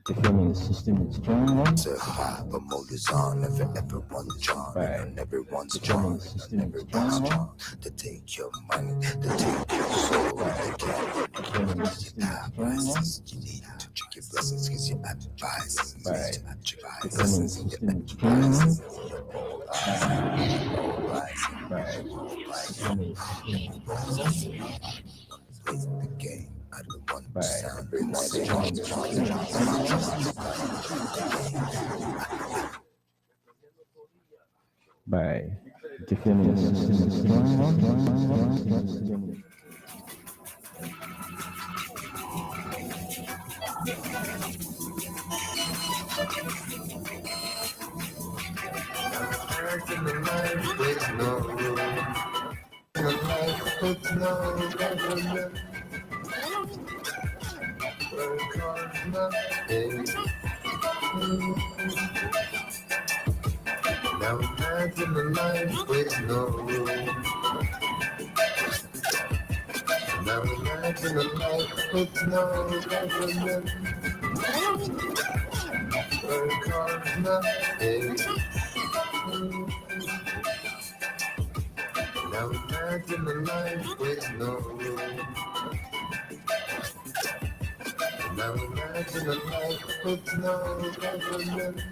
defining the system it's training on, So high, but mode is on. If everyone's drawn, and everyone's drawn, and everyone's drawn to take your money, to take your soul, they can't advise. You need to check your blessings, cause you're advising me to advise. Blessings and you're advising. Playing the game, I don't want to sound insane. by defining the system it's training on. Now imagine a life with no room. Now imagine a life with no government. Work hard, nothing. Now imagine a life with no room. Now imagine a life with no government.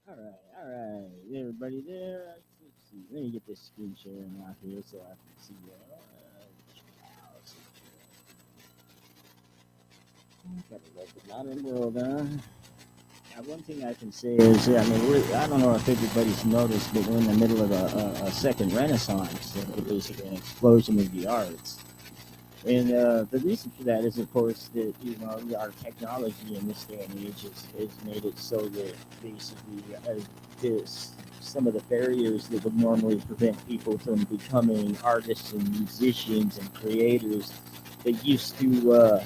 All right. Everybody there? Let's see. Let me get this screen sharing out here so I can see. Got to let the modern world, Now, one thing I can say is, I mean, I don't know if everybody's noticed, but we're in the middle of a second renaissance, basically an explosion of the arts. And the reason for that is, of course, that our technology in this day and age has made it so that basically some of the barriers that would normally prevent people from becoming artists and musicians and creators that used to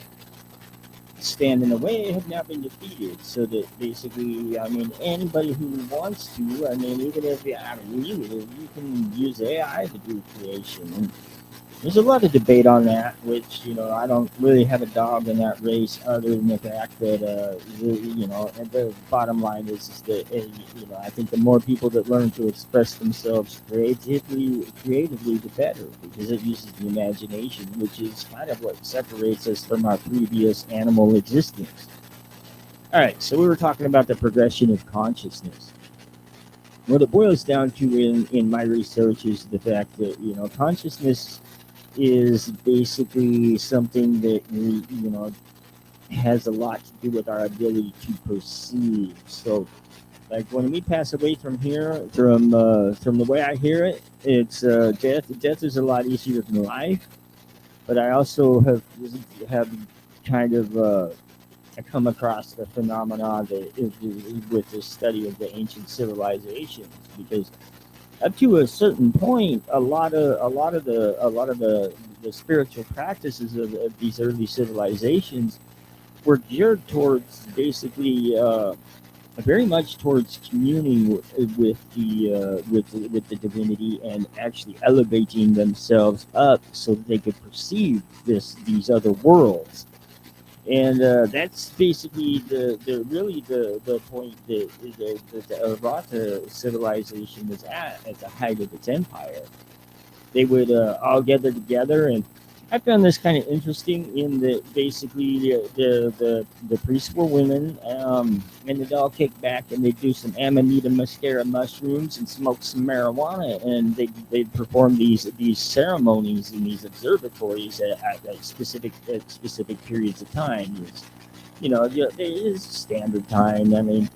stand in the way have now been defeated. So that basically, I mean, anybody who wants to, I mean, even if you can use AI to do creation. And there's a lot of debate on that, which I don't really have a dog in that race, other than the fact that and the bottom line is that I think the more people that learn to express themselves creatively, the better, because it uses the imagination, which is kind of what separates us from our previous animal existence. All right, so we were talking about the progression of consciousness. What it boils down to in my research is the fact that consciousness is basically something that has a lot to do with our ability to perceive. So, like when we pass away from here, from the way I hear it, it's death. Death is a lot easier than life. But I also have kind of come across the phenomena with the study of the ancient civilizations, because up to a certain point, a lot of the spiritual practices of these early civilizations were geared towards basically very much towards communing with the divinity, and actually elevating themselves up so that they could perceive these other worlds. And that's basically the point that the Arvata civilization was at the height of its empire. they would all gather together. And I found this kind of interesting in that basically the priests were women, and they'd all kick back and they'd do some amanita muscaria mushrooms and smoke some marijuana, and they'd perform these ceremonies in these observatories at specific periods of time. It is standard time. I mean,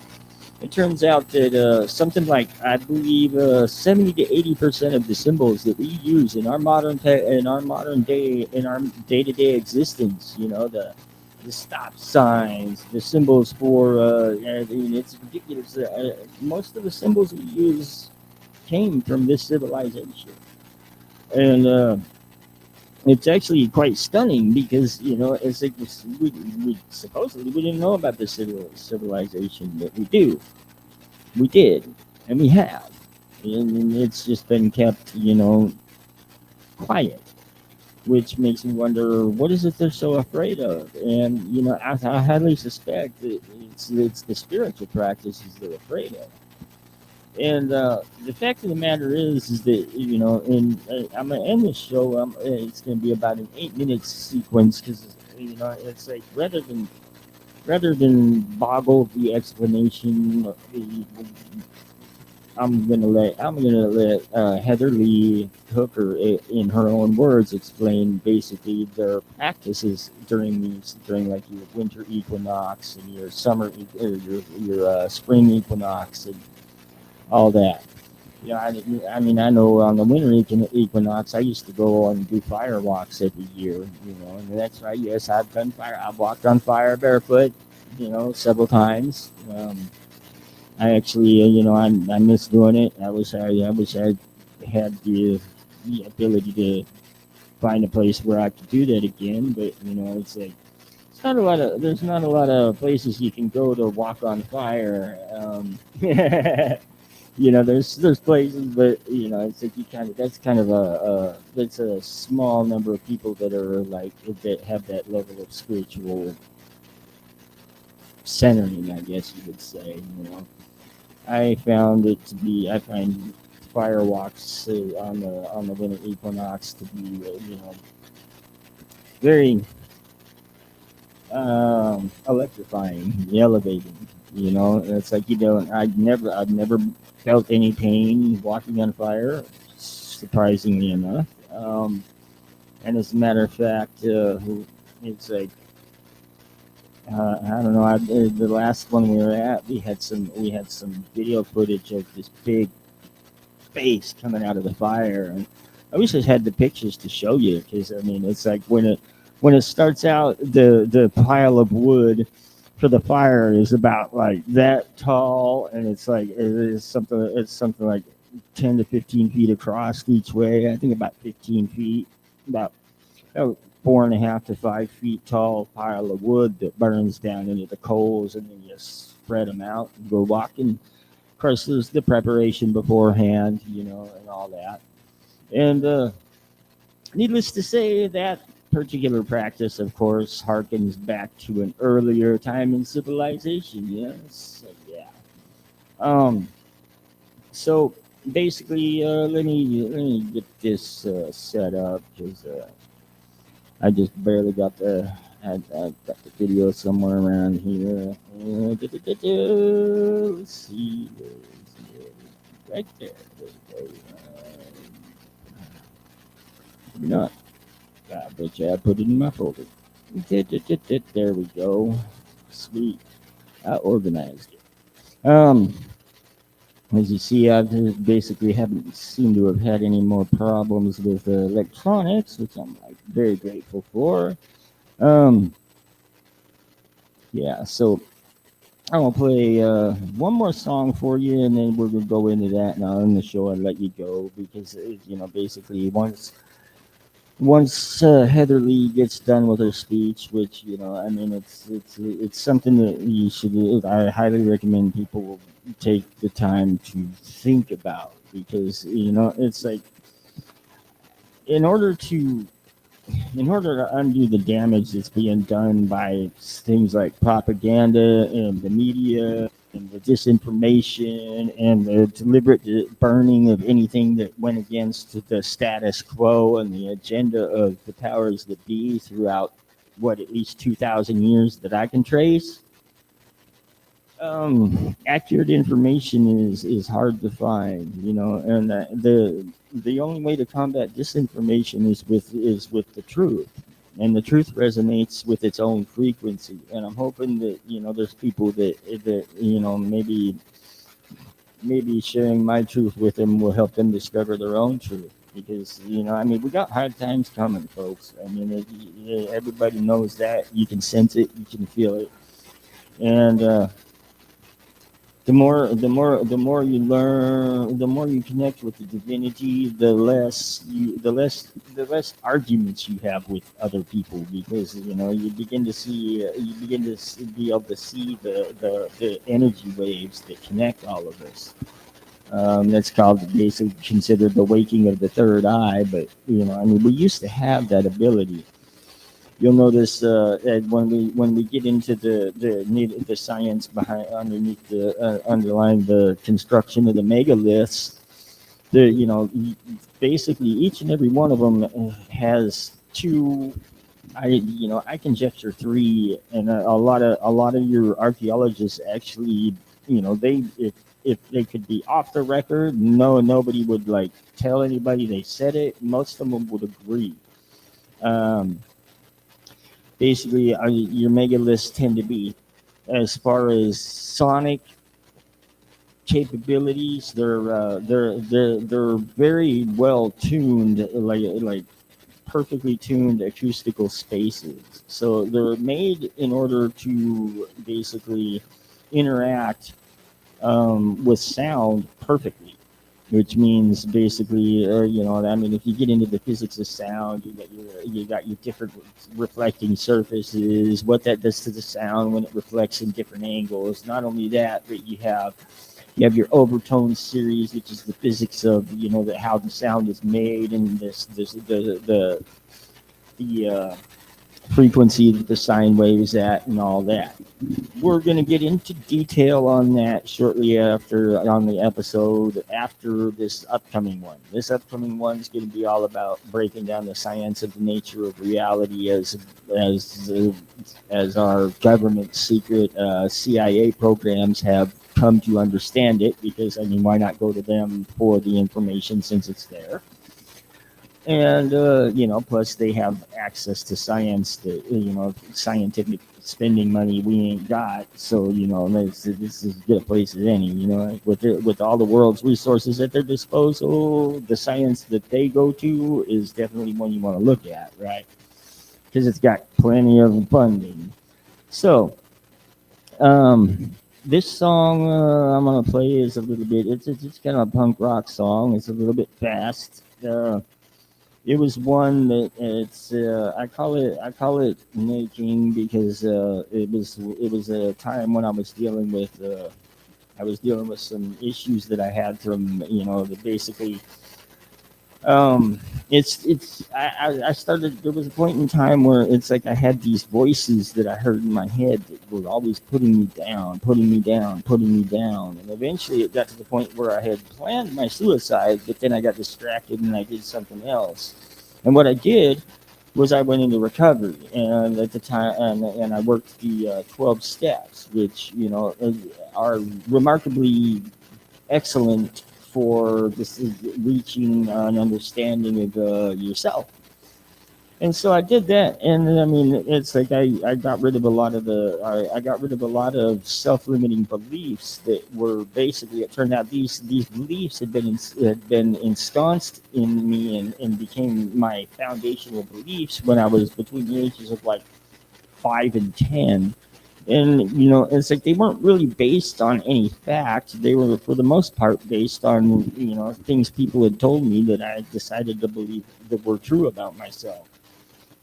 it turns out that something like, I believe, 70 to 80% of the symbols that we use in our in our day-to-day existence, the stop signs, the symbols for, I mean, it's ridiculous. Most of the symbols we use came from this civilization, and it's actually quite stunning because it's like we supposedly we didn't know about the civilization, but we did, and we have, and it's just been kept quiet, which makes me wonder what is it they're so afraid of. And I highly suspect that it's the spiritual practices they're afraid of. And the fact of the matter is that I'm gonna end this show. It's gonna be about an 8 minute sequence because it's like rather than boggle the explanation, I'm gonna let Heather Lee Hooker, in her own words, explain basically their practices during like your winter equinox and your or your spring equinox and all that. I know on the winter equinox, I used to go and do fire walks every year, and that's right. Yes, I've done fire. I've walked on fire barefoot, several times. I actually, I miss doing it. I wish I had the ability to find a place where I could do that again. But it's like there's not a lot of places you can go to walk on fire. There's places, but it's like that's a small number of people that are like that have that level of spiritual centering, I guess you would say. I find firewalks on the winter equinox to be very electrifying, elevating. It's like I've never felt any pain walking on fire, surprisingly enough. And as a matter of fact, it's like I don't know. The last one we were at, we had some video footage of this big face coming out of the fire, and I wish I had the pictures to show you because I mean it's like when it starts out, the pile of wood for the fire is about like that tall, and it's something like 10 to 15 feet across each way. I think about 15 feet, about 4.5 to 5 feet tall pile of wood that burns down into the coals, and then you spread them out and go walking. Of course, there's the preparation beforehand, and all that. And needless to say, that particular practice, of course, harkens back to an earlier time in civilization. Yes, yeah. So basically, let me get this set up because I just barely got I got the video somewhere around here. Let's see, right there. There we go. Maybe not. I bet you I put it in my folder. There we go. Sweet. I organized it. As you see, I basically haven't seemed to have had any more problems with electronics, which I'm like very grateful for. Yeah, so I'm gonna play one more song for you, and then we're gonna go into that. And I'll end the show and let you go because basically once Heather Lee gets done with her speech, which I mean, it's something that you should. I highly recommend people take the time to think about because it's like in order to undo the damage that's being done by things like propaganda and the media and the disinformation and the deliberate burning of anything that went against the status quo and the agenda of the powers that be throughout at least 2,000 years that I can trace. Accurate information is hard to find, and the only way to combat disinformation is with the truth, and the truth resonates with its own frequency. And I'm hoping that there's people that maybe sharing my truth with them will help them discover their own truth. Because we got hard times coming, folks. Everybody knows that. You can sense it, you can feel it, and the more you learn, the more you connect with the divinity, the less arguments you have with other people, because you begin to be able to see the energy waves that connect all of us. That's called basically considered the waking of the third eye. But we used to have that ability. You'll notice Ed, when we get into the science behind underneath the underlying the construction of the megaliths, basically each and every one of them has two. I conjecture three, and a lot of your archaeologists actually, they if they could be off the record, nobody would like tell anybody they said it. Most of them would agree. Um, Basically, your megaliths tend to be, as far as sonic capabilities, they're very well tuned, like perfectly tuned acoustical spaces. So they're made in order to basically interact with sound perfectly, which means basically, if you get into the physics of sound, you got your different reflecting surfaces, what that does to the sound when it reflects in different angles. Not only that, but you have your overtone series, which is the physics of how the sound is made, and the frequency that the sine wave is at, and all that. We're going to get into detail on that shortly on the episode after this upcoming one. This upcoming one is going to be all about breaking down the science of the nature of reality as our government secret CIA programs have come to understand it. Because why not go to them for the information since it's there? And plus they have access to science that scientific spending money we ain't got. So this is as good a place as any. With all the world's resources at their disposal, the science that they go to is definitely one you want to look at, right? Because it's got plenty of funding. So this song I'm gonna play is a little bit. It's kind of a punk rock song. It's a little bit fast. It was one that I call it making, because it was a time when I was dealing with some issues that I had from the basically I started. There was a point in time where it's like I had these voices that I heard in my head that were always putting me down, putting me down, putting me down. And eventually it got to the point where I had planned my suicide, but then I got distracted and I did something else. And what I did was I went into recovery, and at the time, and I worked the 12 steps, which are remarkably excellent for this is reaching an understanding of yourself. And so I did that, and it's like I got rid of a lot of I got rid of a lot of self-limiting beliefs that were basically, it turned out these beliefs had been ensconced in me, and became my foundational beliefs when I was between the ages of like 5 and 10. And it's like they weren't really based on any fact. They were, for the most part, based on things people had told me that I decided to believe that were true about myself.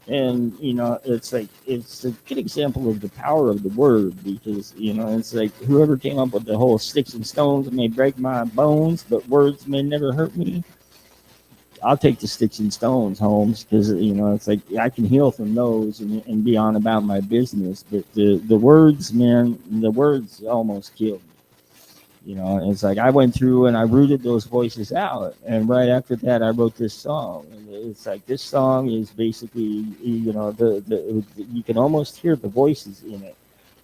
And it's like, it's a good example of the power of the word, because it's like whoever came up with the whole sticks and stones may break my bones, but words may never hurt me. I'll take the sticks and stones, Holmes, because it's like I can heal from those, and be on about my business. But the words, man, the words almost killed me. You know, and it's like I went through and I rooted those voices out, and right after that, I wrote this song. And it's like this song is basically, you know, the you can almost hear the voices in it,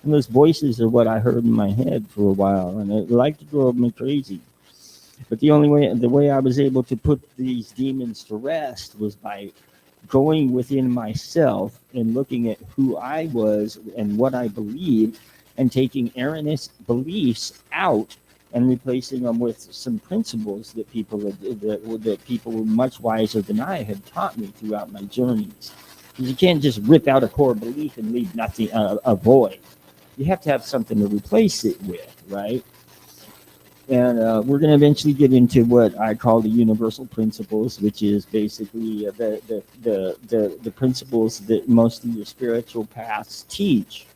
and those voices are what I heard in my head for a while, and it liked to drove me crazy. But the way I was able to put these demons to rest was by going within myself and looking at who I was and what I believed, and taking erroneous beliefs out and replacing them with some principles that people much wiser than I had taught me throughout my journeys. Because you can't just rip out a core belief and leave nothing a void. You have to have something to replace it with, right? And we're going to eventually get into what I call the universal principles, which is basically the principles that most of your spiritual paths teach.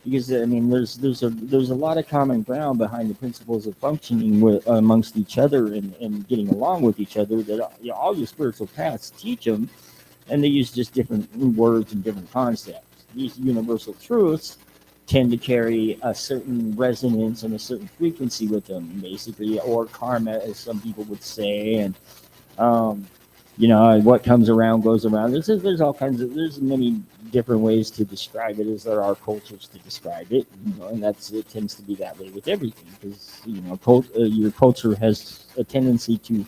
Because I mean, there's a lot of common ground behind the principles of functioning amongst each other and getting along with each other that all your spiritual paths teach them, and they use just different words and different concepts. These universal truths tend to carry a certain resonance and a certain frequency with them, basically, or karma, as some people would say. And you know, what comes around goes around. There's all kinds of there's many different ways to describe it, as there are cultures to describe it, you know, and it tends to be that way with everything, because you know, your culture has a tendency to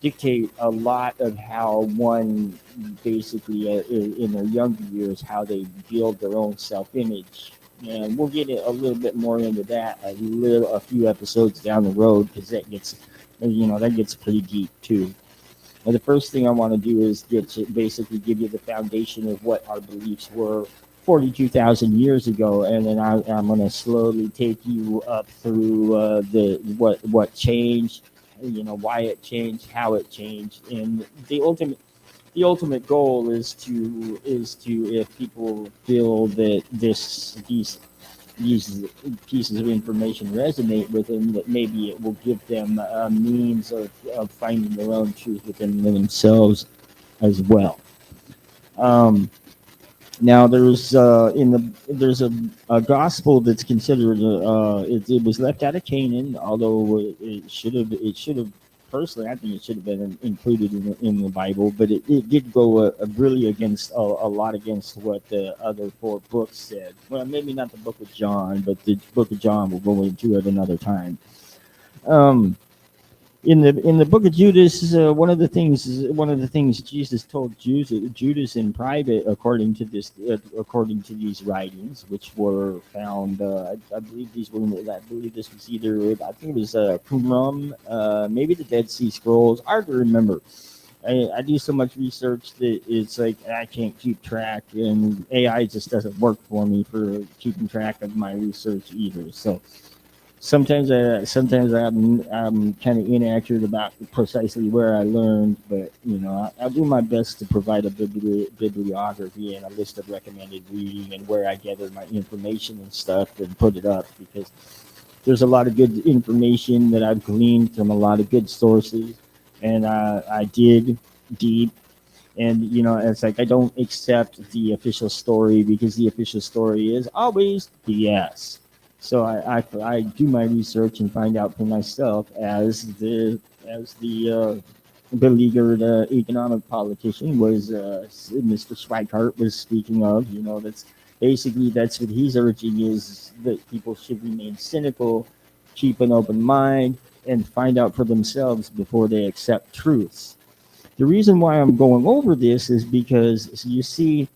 dictate a lot of how one basically in their younger years, how they build their own self-image. And we'll get a little bit more into that a few episodes down the road, because that gets pretty deep too. And the first thing I want to do is basically give you the foundation of what our beliefs were 42,000 years ago, and then I'm going to slowly take you up through what changed, you know, why it changed, how it changed, and the ultimate goal is to if people feel that these pieces of information resonate with them, that maybe it will give them a means of finding their own truth within themselves as well. Now there's a gospel that's considered it was left out of Canaan, although it should have personally, I think it should have been included in the Bible, but it did go really against a lot against what the other four books said. Well, maybe not the book of John, but the book of John we'll go into at another time. In the book of Judas, one of the things Jesus told Judas in private, according to these writings, which were found, I believe this was either, I think it was Qumran, maybe the Dead Sea Scrolls. Hard to remember. I do so much research that it's like I can't keep track, and AI just doesn't work for me for keeping track of my research either. So sometimes I'm kind of inaccurate about precisely where I learned, but you know, I'll do my best to provide a bibliography and a list of recommended reading and where I gather my information and stuff and put it up, because there's a lot of good information that I've gleaned from a lot of good sources, and I dig deep. And you know, it's like I don't accept the official story, because the official story is always BS. So I do my research and find out for myself, as the beleaguered economic politician was Mr. Schweikart was speaking of. You know, that's what he's urging, is that people should remain cynical, keep an open mind, and find out for themselves before they accept truths. The reason why I'm going over this is because, you see,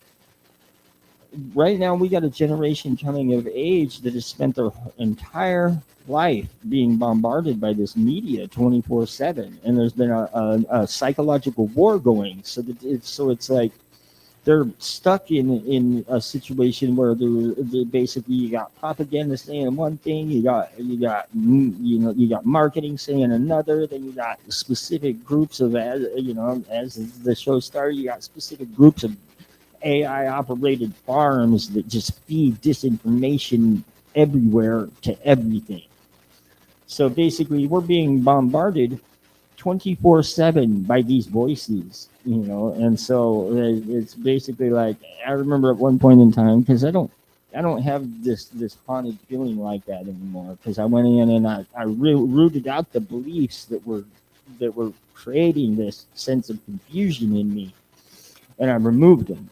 right now we got a generation coming of age that has spent their entire life being bombarded by this media 24/7, and there's been a psychological war going. So it's like they're stuck in a situation where they basically, you got propaganda saying one thing, you got marketing saying another, then you got specific groups of, as the show started, you got specific groups of AI operated farms that just feed disinformation everywhere to everything. So basically, we're being bombarded 24/7 by these voices, you know, and so it's basically like, I remember at one point in time, because I don't I don't have this haunted feeling like that anymore, because I went in and rooted out the beliefs that were creating this sense of confusion in me, and I removed them.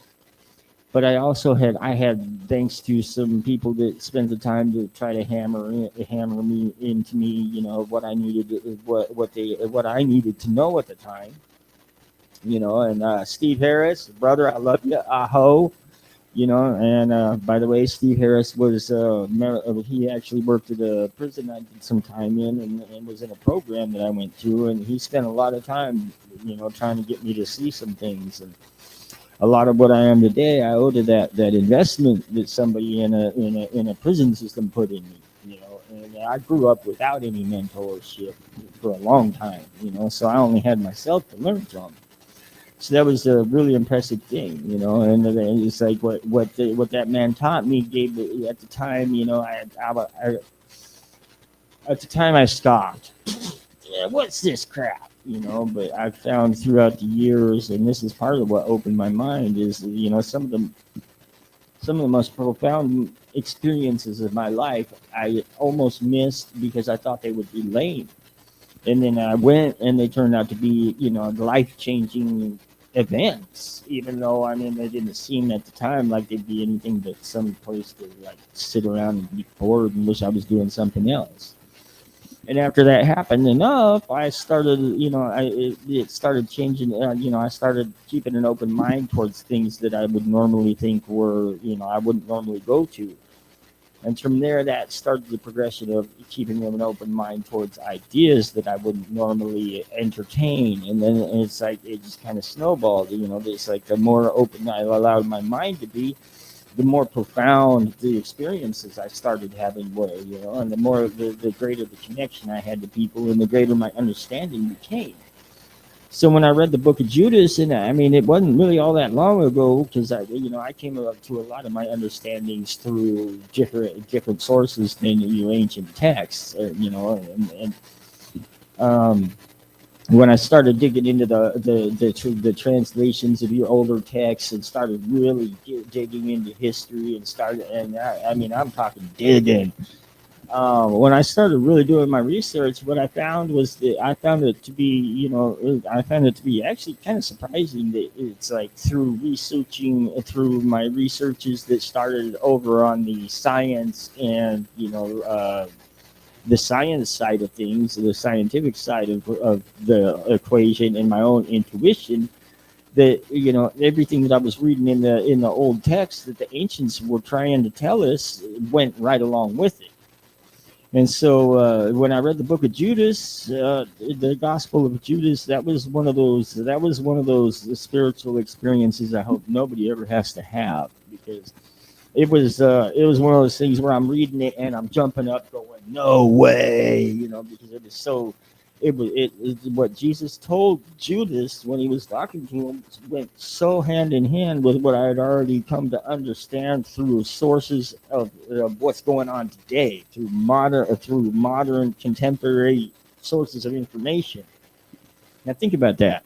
But I had, thanks to some people that spent the time to try to hammer me into me, what I needed, what I needed to know at the time, and Steve Harris, brother, I love you, aho. And by the way, Steve Harris was he actually worked at a prison I did some time in, and was in a program that I went to, and he spent a lot of time, trying to get me to see some things. And a lot of what I am today, I owe to that investment that somebody in a prison system put in me. And I grew up without any mentorship for a long time. So I only had myself to learn from. So that was a really impressive thing, and it's like what that man taught me gave me at the time. At the time I scoffed. Yeah, what's this crap? But I've found throughout the years, and this is part of what opened my mind, is some of the most profound experiences of my life I almost missed because I thought they would be lame. And then I went, and they turned out to be, life changing events. Even though they didn't seem at the time like they'd be anything but some place to like sit around and be bored and wish I was doing something else. And after that happened enough, I started, it started changing. I started keeping an open mind towards things that I would normally think were, I wouldn't normally go to. And from there, that started the progression of keeping an open mind towards ideas that I wouldn't normally entertain. And then it's like it just kind of snowballed. It's like the more open I allowed my mind to be, the more profound the experiences I started having were, and the more the greater the connection I had to people, and the greater my understanding became. So when I read the book of Judas, and it wasn't really all that long ago, because I came up to a lot of my understandings through different sources than your ancient texts, and when I started digging into the translations of your older texts and started really digging into history and I'm talking digging. When I started really doing my research, what I found was that I found it to be actually kind of surprising that it's like through my researches that started over on the science and the science side of things, the scientific side of the equation, and my own intuition, that everything that I was reading in the old text that the ancients were trying to tell us went right along with it. And so when I read the book of Judas, the Gospel of Judas, that was one of those spiritual experiences I hope nobody ever has to have, because it was one of those things where I'm reading it and I'm jumping up going, no way, because it was so, it what Jesus told Judas when he was talking to him went so hand in hand with what I had already come to understand through sources of what's going on today, through modern contemporary sources of information. Now think about that.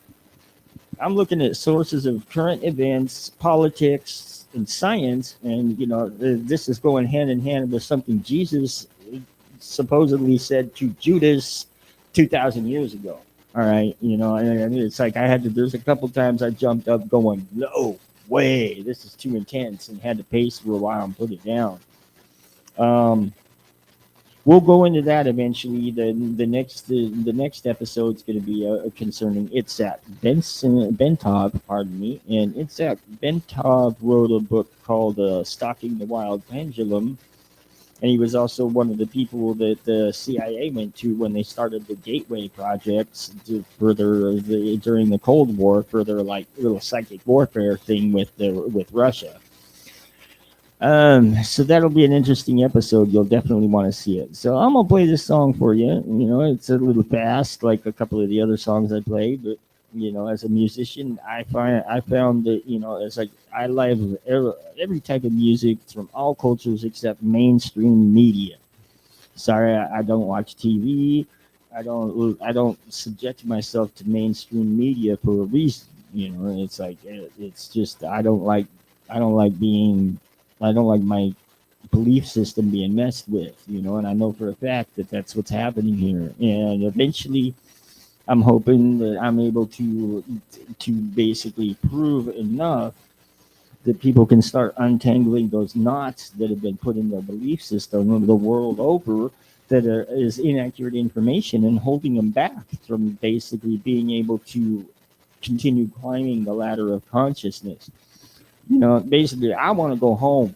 I'm looking at sources of current events, politics, and science, and this is going hand in hand with something Jesus supposedly said to Judas 2,000 years ago. All right, and it's like there's a couple times I jumped up going, no way, this is too intense, and had to pace for a while and put it down. We'll go into that eventually. The next episode is going to be concerning Itzhak Bentov, pardon me, and Itzhak Bentov wrote a book called "Stalking the Wild Pendulum," and he was also one of the people that the CIA went to when they started the Gateway projects to further during the Cold War, further like little psychic warfare thing with Russia. So that'll be an interesting episode. You'll definitely want to see it. So I'm gonna play this song for you. It's a little fast, like a couple of the other songs I played, but as a musician, I found that it's like I love every type of music from all cultures except mainstream media. Sorry, I don't watch TV. I don't subject myself to mainstream media for a reason. It's like it's just I don't like being I don't like my belief system being messed with, and I know for a fact that that's what's happening here. And eventually, I'm hoping that I'm able to basically prove enough that people can start untangling those knots that have been put in their belief system the world over that is inaccurate information and holding them back from basically being able to continue climbing the ladder of consciousness. Basically, I want to go home.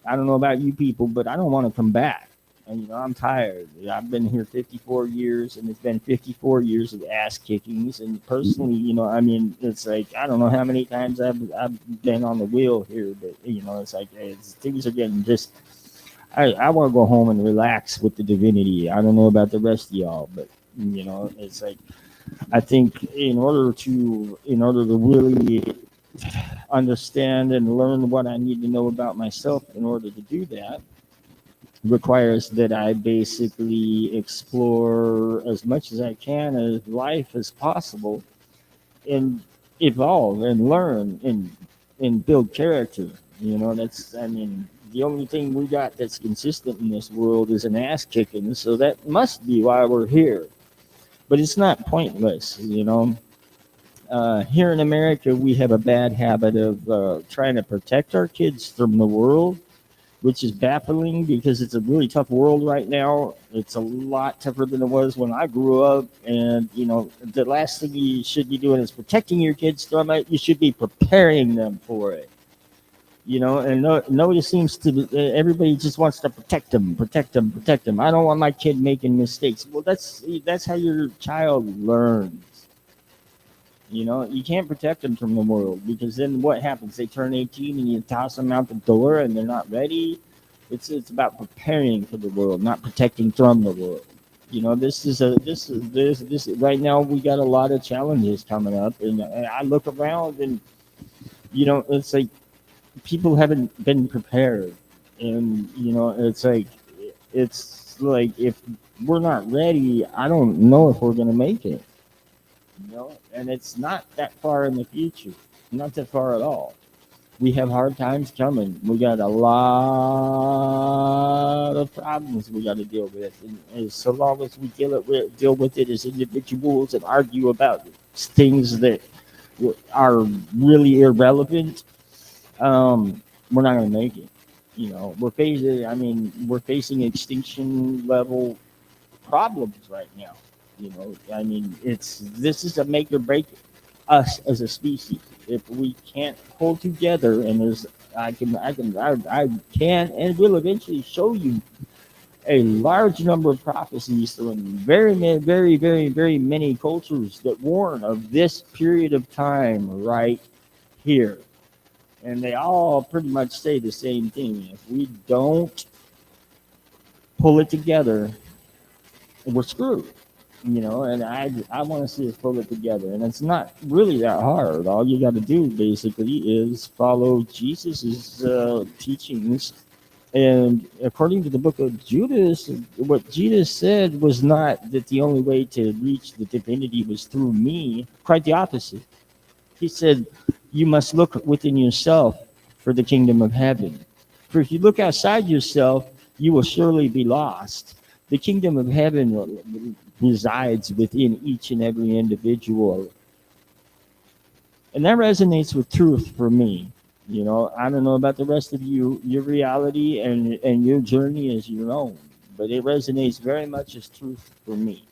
I don't know about you people, but I don't want to come back. And I'm tired. I've been here 54 years, and it's been 54 years of ass kickings. And personally, I mean, it's like I don't know how many times I've been on the wheel here, but it's like things are getting just. I want to go home and relax with the divinity. I don't know about the rest of y'all, but it's like I think in order to really understand and learn what I need to know about myself in order to do that requires that I basically explore as much as I can of life as possible and evolve and learn and build character. That's I mean the only thing we got that's consistent in this world is an ass kicking, so that must be why we're here. But it's not pointless. Here in America, we have a bad habit of trying to protect our kids from the world, which is baffling because it's a really tough world right now. It's a lot tougher than it was when I grew up. And, the last thing you should be doing is protecting your kids from it. You should be preparing them for it. And nobody seems to, everybody just wants to protect them, protect them, protect them. I don't want my kid making mistakes. Well, that's how your child learns. You can't protect them from the world because then what happens? They turn 18 and you toss them out the door and they're not ready. It's about preparing for the world, not protecting from the world. This right now we got a lot of challenges coming up, and I look around and it's like people haven't been prepared, and it's like if we're not ready, I don't know if we're gonna make it. And it's not that far in the future, not that far at all. We have hard times coming. We got a lot of problems we got to deal with, and so long as we deal with it as individuals and argue about things that are really irrelevant, we're not going to make it. We're facing extinction level problems right now. This is a make or break us as a species. If we can't hold together, and I can and will eventually show you a large number of prophecies from very many, very, very, very many cultures that warn of this period of time right here, and they all pretty much say the same thing. If we don't pull it together, we're screwed. And I want to see us pull it together. And it's not really that hard. All you got to do basically is follow Jesus's teachings. And according to the book of Judas, what Jesus said was not that the only way to reach the divinity was through me. Quite the opposite. He said, you must look within yourself for the kingdom of heaven. For if you look outside yourself, you will surely be lost. The kingdom of heaven resides within each and every individual. And that resonates with truth for me. I don't know about the rest of you. Your reality and your journey is your own. But it resonates very much as truth for me.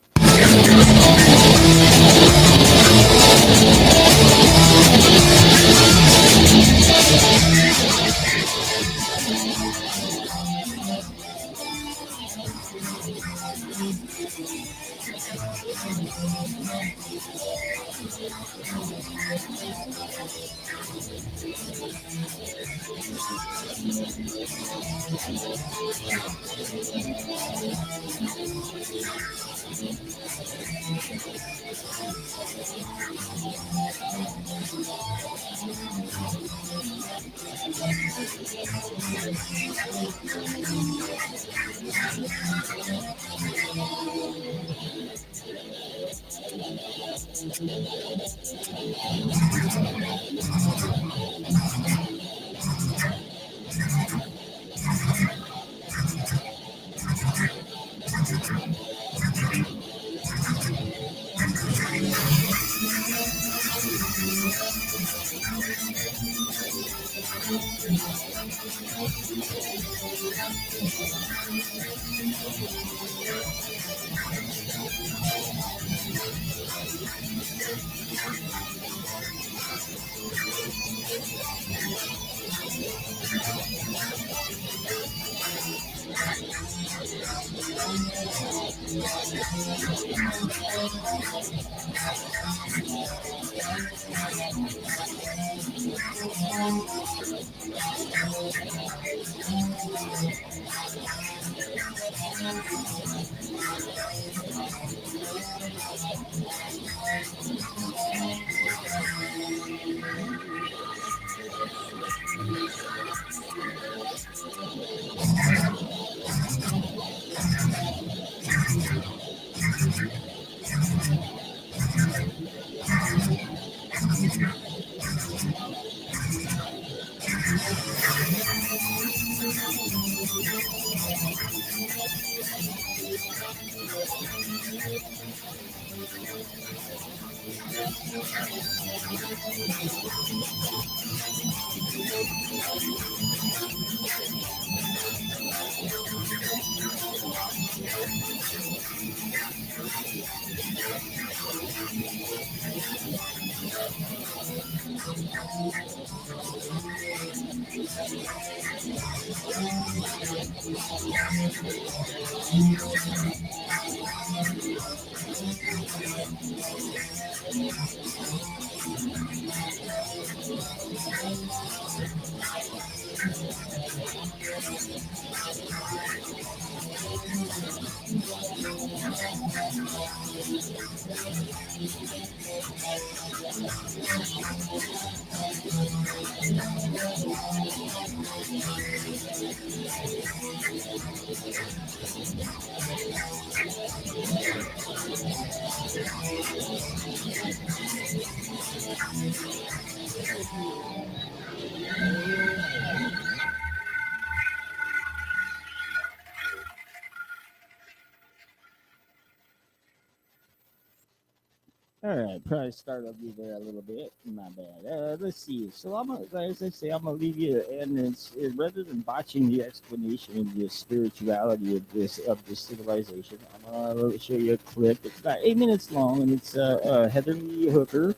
All right, probably startled you there a little bit. My bad. Let's see. So as I say, I'm gonna leave you, and rather than botching the explanation of the spirituality of this civilization, I'm gonna show you a clip. It's about 8 minutes long, and it's Heather Lee Hooker,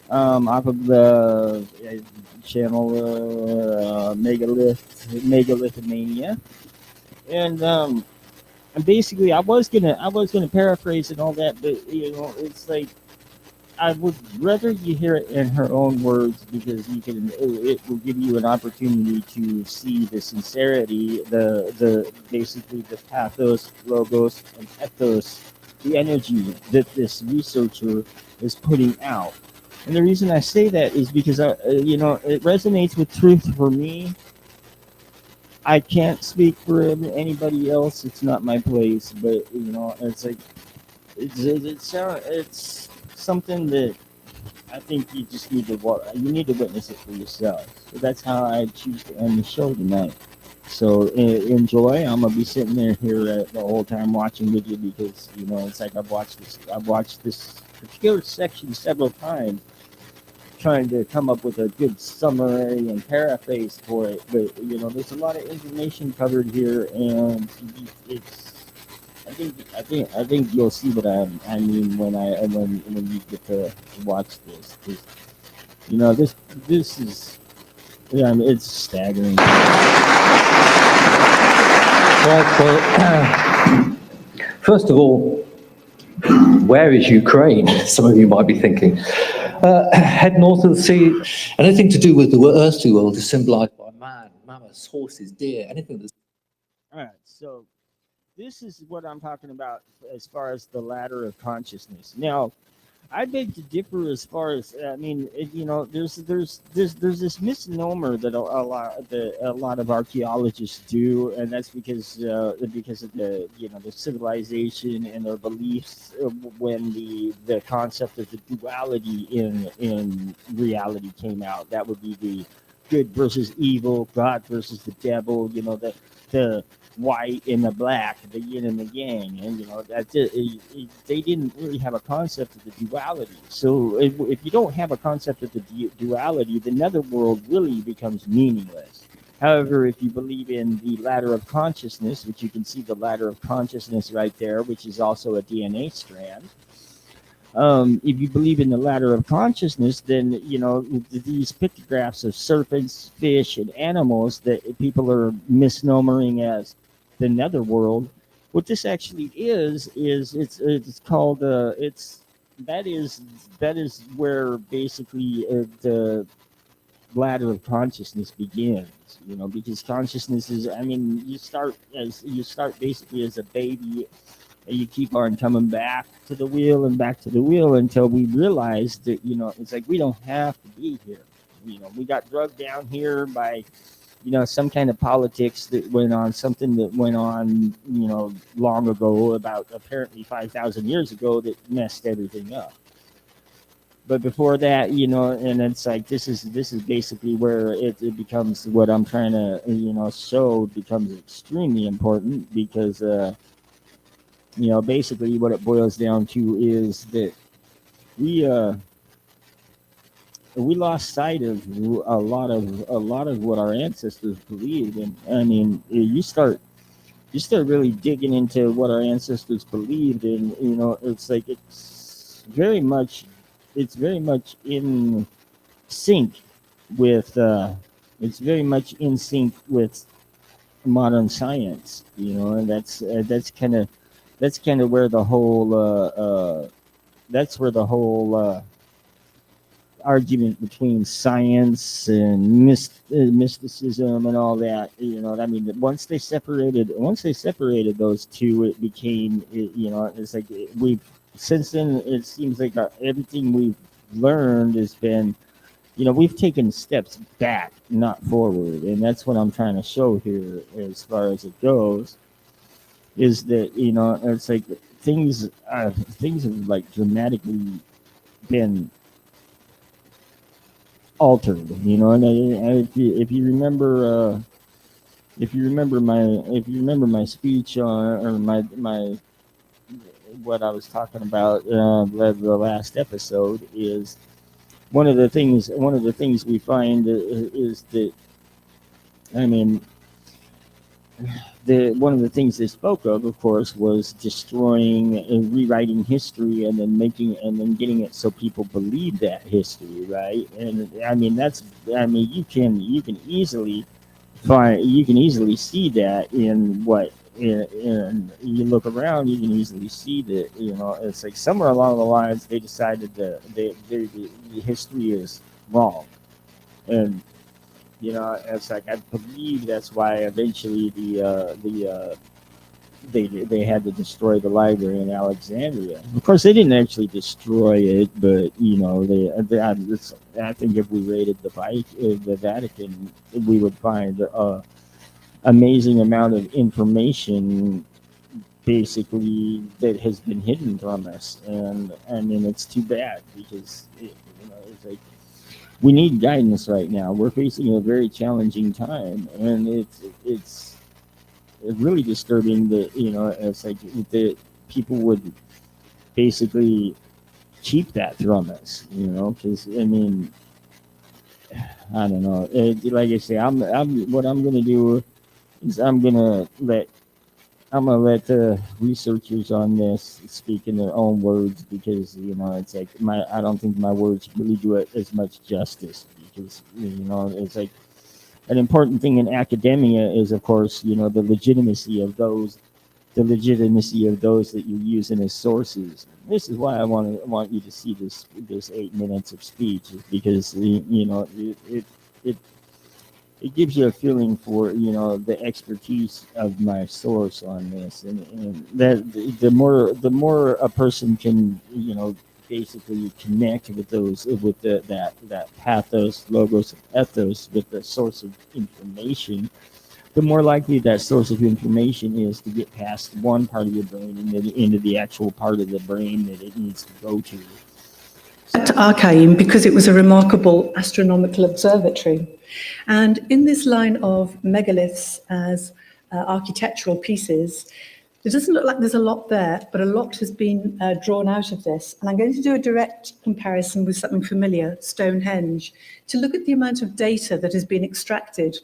off of the channel Megalithomania, and basically, I was gonna paraphrase and all that, but it's like. I would rather you hear it in her own words because it will give you an opportunity to see the sincerity, the basically the pathos, logos, and ethos, the energy that this researcher is putting out. And the reason I say that is because it resonates with truth for me. I can't speak for anybody else. It's not my place, but it's like it's something that I think you just need to witness it for yourself. So that's how I choose to end the show tonight. So enjoy. I'm gonna be sitting here the whole time watching with you because it's like I've watched this particular section several times, trying to come up with a good summary and paraphrase for it. But there's a lot of information covered here, and it's. I think you'll see what I mean when you get to watch this. 'Cause, this is it's staggering. Well, first of all, where is Ukraine? Some of you might be thinking. Head north of the sea. Anything to do with the earthly world is symbolized by man, mammoths, horses, deer, anything that's. All right, so this is what I'm talking about as far as the ladder of consciousness. Now, I beg to differ as far as there's this misnomer that a lot of archaeologists do, and that's because of the civilization and their beliefs when the concept of the duality in reality came out. That would be the good versus evil, God versus the devil. The white and the black, the yin and the yang, and that's it. They didn't really have a concept of the duality. So if you don't have a concept of the duality, the netherworld really becomes meaningless. However, if you believe in the ladder of consciousness, which you can see the ladder of consciousness right there, which is also a DNA strand. If you believe in the ladder of consciousness, then these pictographs of serpents, fish, and animals that people are misnomering as the netherworld. What this actually is it's called that is where basically the ladder of consciousness begins. Because consciousness is, you start basically as a baby, and you keep on coming back to the wheel and back to the wheel until we realize that it's like we don't have to be here. We got drugged down here by some kind of politics that went on, something that went on long ago, about apparently 5,000 years ago, that messed everything up. But before that, and it's like this is basically where it becomes, what I'm trying to show becomes extremely important, because basically what it boils down to is that we lost sight of a lot of what our ancestors believed. And I mean, you start really digging into what our ancestors believed, and it's like it's very much in sync with modern science, and that's kind of where the whole argument between science and mysticism and all that. I mean, once they separated those two, it became, it's like since then it seems like everything we've learned has been, we've taken steps back, not forward. And that's what I'm trying to show here as far as it goes, is that, it's like things have like dramatically been altered, and if you remember my speech on, or my what I was talking about the last episode, is one of the things we find is that, I mean, one of the things they spoke of course, was destroying and rewriting history, and then getting it so people believe that history, right? And I mean, you can easily see that in what, and you look around, you can easily see that, it's like somewhere along the lines they decided that the history is wrong. And it's like, I believe that's why eventually they had to destroy the library in Alexandria. Of course, they didn't actually destroy it, but I think if we raided the Vatican, we would find a amazing amount of information, basically, that has been hidden from us. And I mean, it's too bad, because it's like, we need guidance right now. We're facing a very challenging time, and it's really disturbing that it's like that people would basically keep that from us. Because I mean, I don't know. Like I say, what I'm gonna do is I'm gonna let the researchers on this speak in their own words, because it's like I don't think my words really do it as much justice, because it's like an important thing in academia is, of course, the legitimacy of those that you're using as sources. This is why I want you to see this 8 minutes of speech, is because it gives you a feeling for the expertise of my source on this, and that the more a person can basically connect with that pathos, logos, ethos, with the source of information, the more likely that source of information is to get past one part of your brain and then into the actual part of the brain that it needs to go to. At Archaeum, because it was a remarkable astronomical observatory. And in this line of megaliths, as architectural pieces. It doesn't look like there's a lot there, but a lot has been drawn out of this. And I'm going to do a direct comparison with something familiar, Stonehenge, to look at the amount of data that has been extracted.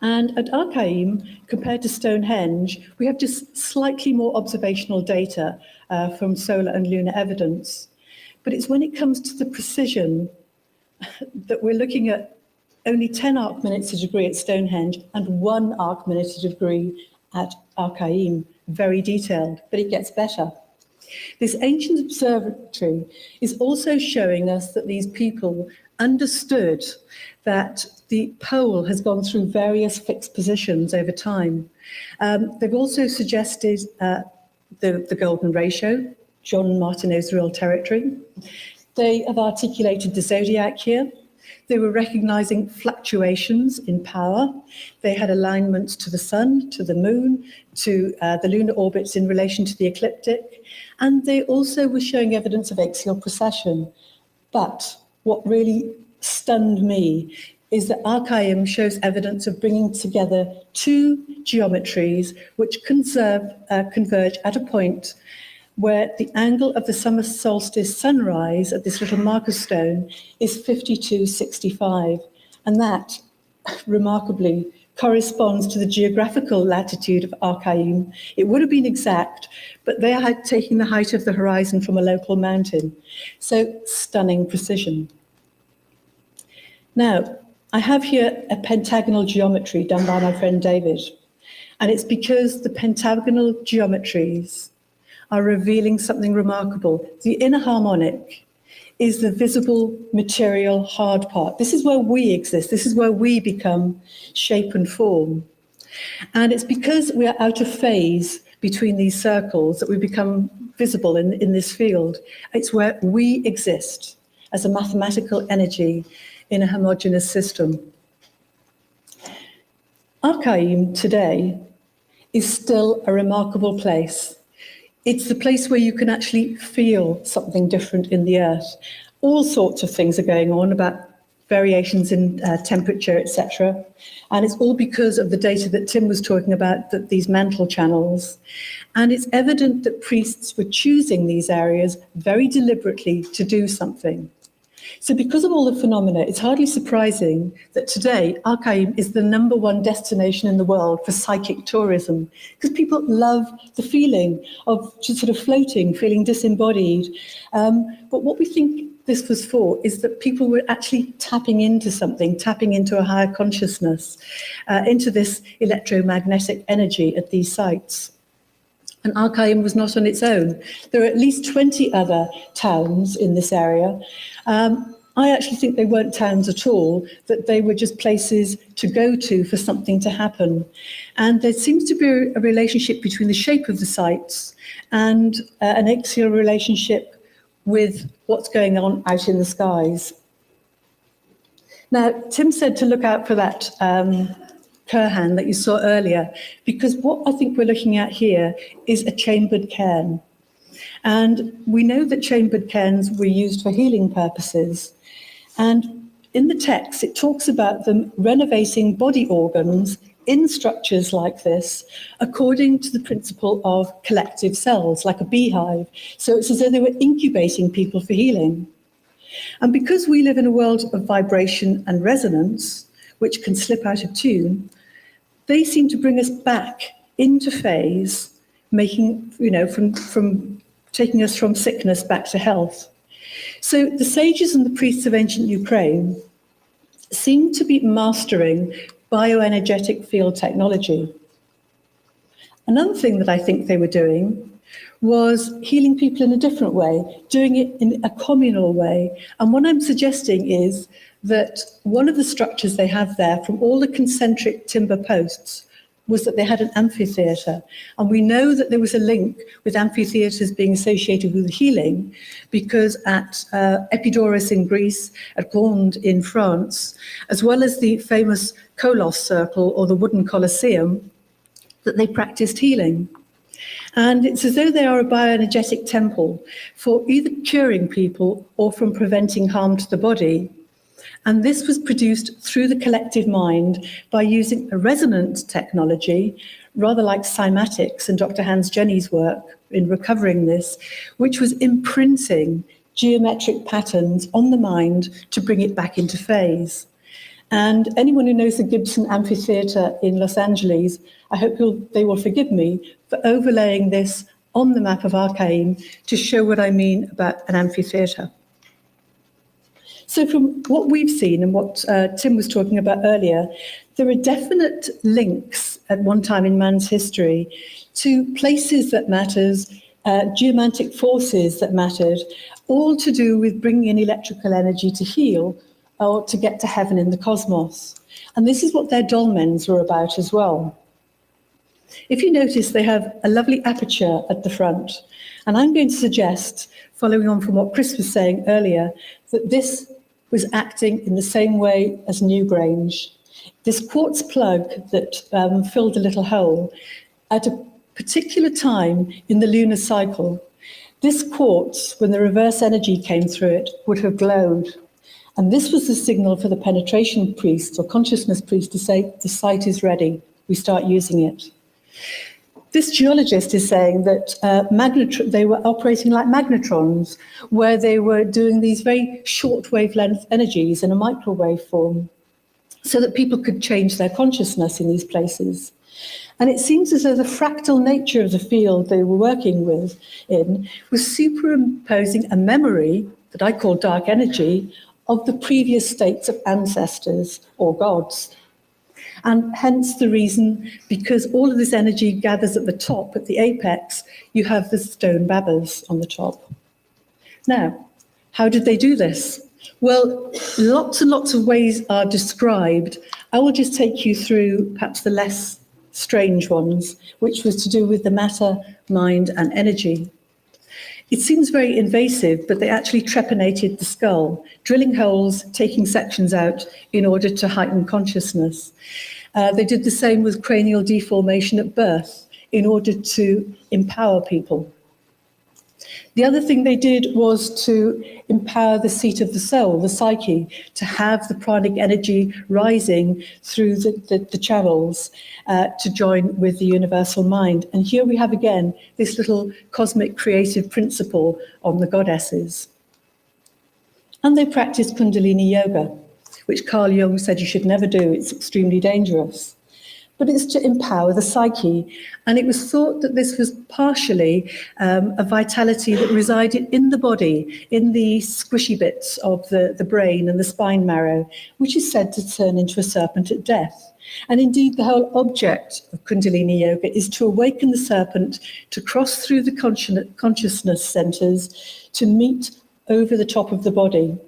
And at Archaeum, compared to Stonehenge, we have just slightly more observational data from solar and lunar evidence. But it's when it comes to the precision that we're looking at only 10 arc minutes a degree at Stonehenge and 1 arc minute a degree at Archaeum, very detailed, but it gets better. This ancient observatory is also showing us that these people understood that the pole has gone through various fixed positions over time. They've also suggested the golden ratio, John Martineau's real territory. They have articulated the zodiac here. They were recognizing fluctuations in power. They had alignments to the sun, to the moon, to the lunar orbits in relation to the ecliptic. And they also were showing evidence of axial precession. But what really stunned me is that Archaeum shows evidence of bringing together 2 geometries which converge at a point where the angle of the summer solstice sunrise at this little marker stone is 52.65. And that, remarkably, corresponds to the geographical latitude of Archaeum. It would have been exact, but they are taking the height of the horizon from a local mountain. So, stunning precision. Now, I have here a pentagonal geometry done by my friend David. And it's because the pentagonal geometries are revealing something remarkable. The inner harmonic is the visible material hard part. This is where we exist. This is where we become shape and form. And it's because we are out of phase between these circles that we become visible in this field. It's where we exist as a mathematical energy in a homogeneous system. Archaeum today is still a remarkable place. It's the place where you can actually feel something different in the earth. All sorts of things are going on about variations in temperature, etc. And it's all because of the data that Tim was talking about, that these mantle channels. And it's evident that priests were choosing these areas very deliberately to do something. So because of all the phenomena, it's hardly surprising that today Archaeum is the #1 destination in the world for psychic tourism, because people love the feeling of just sort of floating, feeling disembodied. But what we think this was for is that people were actually tapping into something, tapping into a higher consciousness, into this electromagnetic energy at these sites. And Archaeum was not on its own. There are at least 20 other towns in this area. I actually think they weren't towns at all, that they were just places to go to for something to happen. And there seems to be a relationship between the shape of the sites and an axial relationship with what's going on out in the skies. Now, Tim said to look out for that Kurhan that you saw earlier, because what I think we're looking at here is a chambered cairn. And we know that chambered cairns were used for healing purposes. And in the text, it talks about them renovating body organs in structures like this, according to the principle of collective cells, like a beehive. So it's as though they were incubating people for healing. And because we live in a world of vibration and resonance, which can slip out of tune, they seem to bring us back into phase, making, from taking us from sickness back to health. So the sages and the priests of ancient Ukraine seem to be mastering bioenergetic field technology. Another thing that I think they were doing was healing people in a different way, doing it in a communal way. And what I'm suggesting is that one of the structures they have there, from all the concentric timber posts, was that they had an amphitheatre. And we know that there was a link with amphitheatres being associated with healing, because at Epidaurus in Greece, at Gand in France, as well as the famous Kolos Circle or the wooden Colosseum, that they practiced healing. And it's as though they are a bioenergetic temple for either curing people or from preventing harm to the body. And this was produced through the collective mind by using a resonant technology, rather like cymatics and Dr. Hans Jenny's work in recovering this, which was imprinting geometric patterns on the mind to bring it back into phase. And anyone who knows the Gibson Amphitheatre in Los Angeles, I hope they will forgive me for overlaying this on the map of Arcane to show what I mean about an amphitheatre. So from what we've seen and what Tim was talking about earlier, there are definite links at one time in man's history to places that matters, geomantic forces that mattered, all to do with bringing in electrical energy to heal or to get to heaven in the cosmos. And this is what their dolmens were about as well. If you notice, they have a lovely aperture at the front. And I'm going to suggest, following on from what Chris was saying earlier, that this was acting in the same way as Newgrange. This quartz plug that filled a little hole at a particular time in the lunar cycle, this quartz, when the reverse energy came through it, would have glowed. And this was the signal for the penetration priest or consciousness priest to say, the site is ready, we start using it. This geologist is saying that they were operating like magnetrons, where they were doing these very short wavelength energies in a microwave form, so that people could change their consciousness in these places. And it seems as though the fractal nature of the field they were working was superimposing a memory that I call dark energy of the previous states of ancestors or gods. And hence the reason, because all of this energy gathers at the top, at the apex, you have the stone babbas on the top. Now, how did they do this? Well, lots and lots of ways are described. I will just take you through perhaps the less strange ones, which was to do with the matter, mind, and energy. It seems very invasive, but they actually trepanated the skull, drilling holes, taking sections out in order to heighten consciousness. They did the same with cranial deformation at birth in order to empower people. The other thing they did was to empower the seat of the soul, the psyche, to have the pranic energy rising through the channels to join with the universal mind. And here we have again this little cosmic creative principle on the goddesses. And they practiced Kundalini yoga, which Carl Jung said you should never do, it's extremely dangerous. But it's to empower the psyche. And it was thought that this was partially a vitality that resided in the body, in the squishy bits of the brain and the spine marrow, which is said to turn into a serpent at death. And indeed, the whole object of Kundalini yoga is to awaken the serpent, to cross through the consciousness centers, to meet over the top of the body.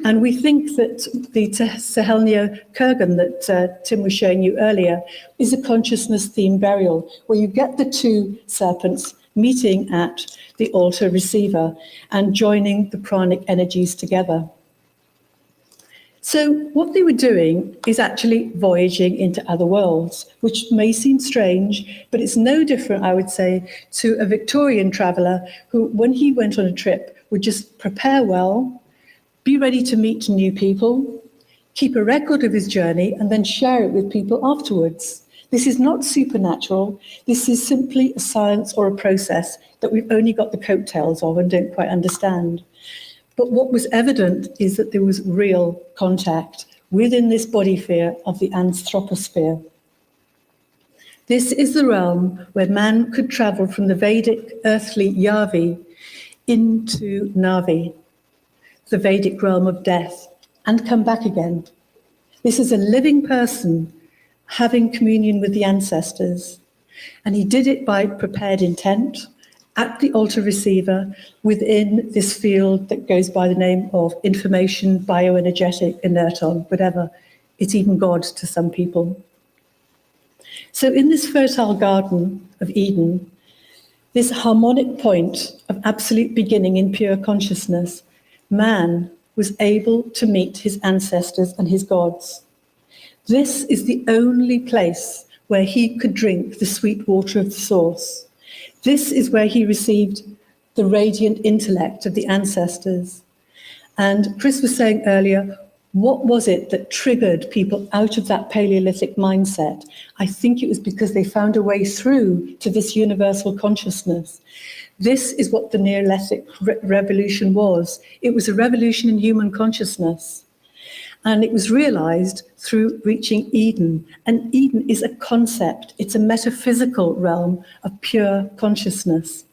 And we think that the Sahelnio Kurgan that Tim was showing you earlier is a consciousness-themed burial, where you get the two serpents meeting at the altar receiver and joining the pranic energies together. So what they were doing is actually voyaging into other worlds, which may seem strange, but it's no different, I would say, to a Victorian traveller who, when he went on a trip, would just prepare well, be ready to meet new people, keep a record of his journey, and then share it with people afterwards. This is not supernatural. This is simply a science or a process that we've only got the coattails of and don't quite understand. But what was evident is that there was real contact within this body sphere of the anthroposphere. This is the realm where man could travel from the Vedic earthly Yavi into Navi, the Vedic realm of death, and come back again. This is a living person having communion with the ancestors. And he did it by prepared intent at the altar receiver within this field that goes by the name of information, bioenergetic, inerton, whatever. It's even God to some people. So in this fertile garden of Eden, this harmonic point of absolute beginning in pure consciousness, man was able to meet his ancestors and his gods. This is the only place where he could drink the sweet water of the source. This is where he received the radiant intellect of the ancestors. And Chris was saying earlier, What was it that triggered people out of that Paleolithic mindset? I think it was because they found a way through to this universal consciousness. This is what the Neolithic revolution was. It was a revolution in human consciousness. And it was realized through reaching Eden. And Eden is a concept. It's a metaphysical realm of pure consciousness.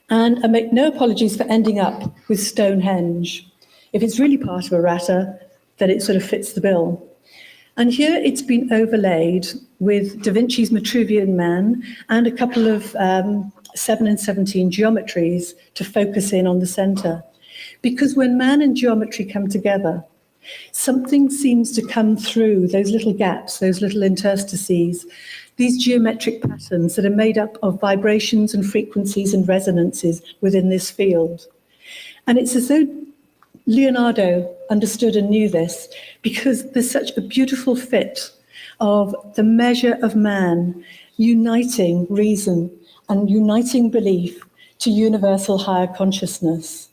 And I make no apologies for ending up with Stonehenge. If it's really part of Errata, then it sort of fits the bill. And here it's been overlaid with Da Vinci's Vitruvian Man and a couple of 7 and 17 geometries to focus in on the center. Because when man and geometry come together, something seems to come through those little gaps, those little interstices, these geometric patterns that are made up of vibrations and frequencies and resonances within this field. And it's as though Leonardo understood and knew this, because there's such a beautiful fit of the measure of man uniting reason and uniting belief to universal higher consciousness.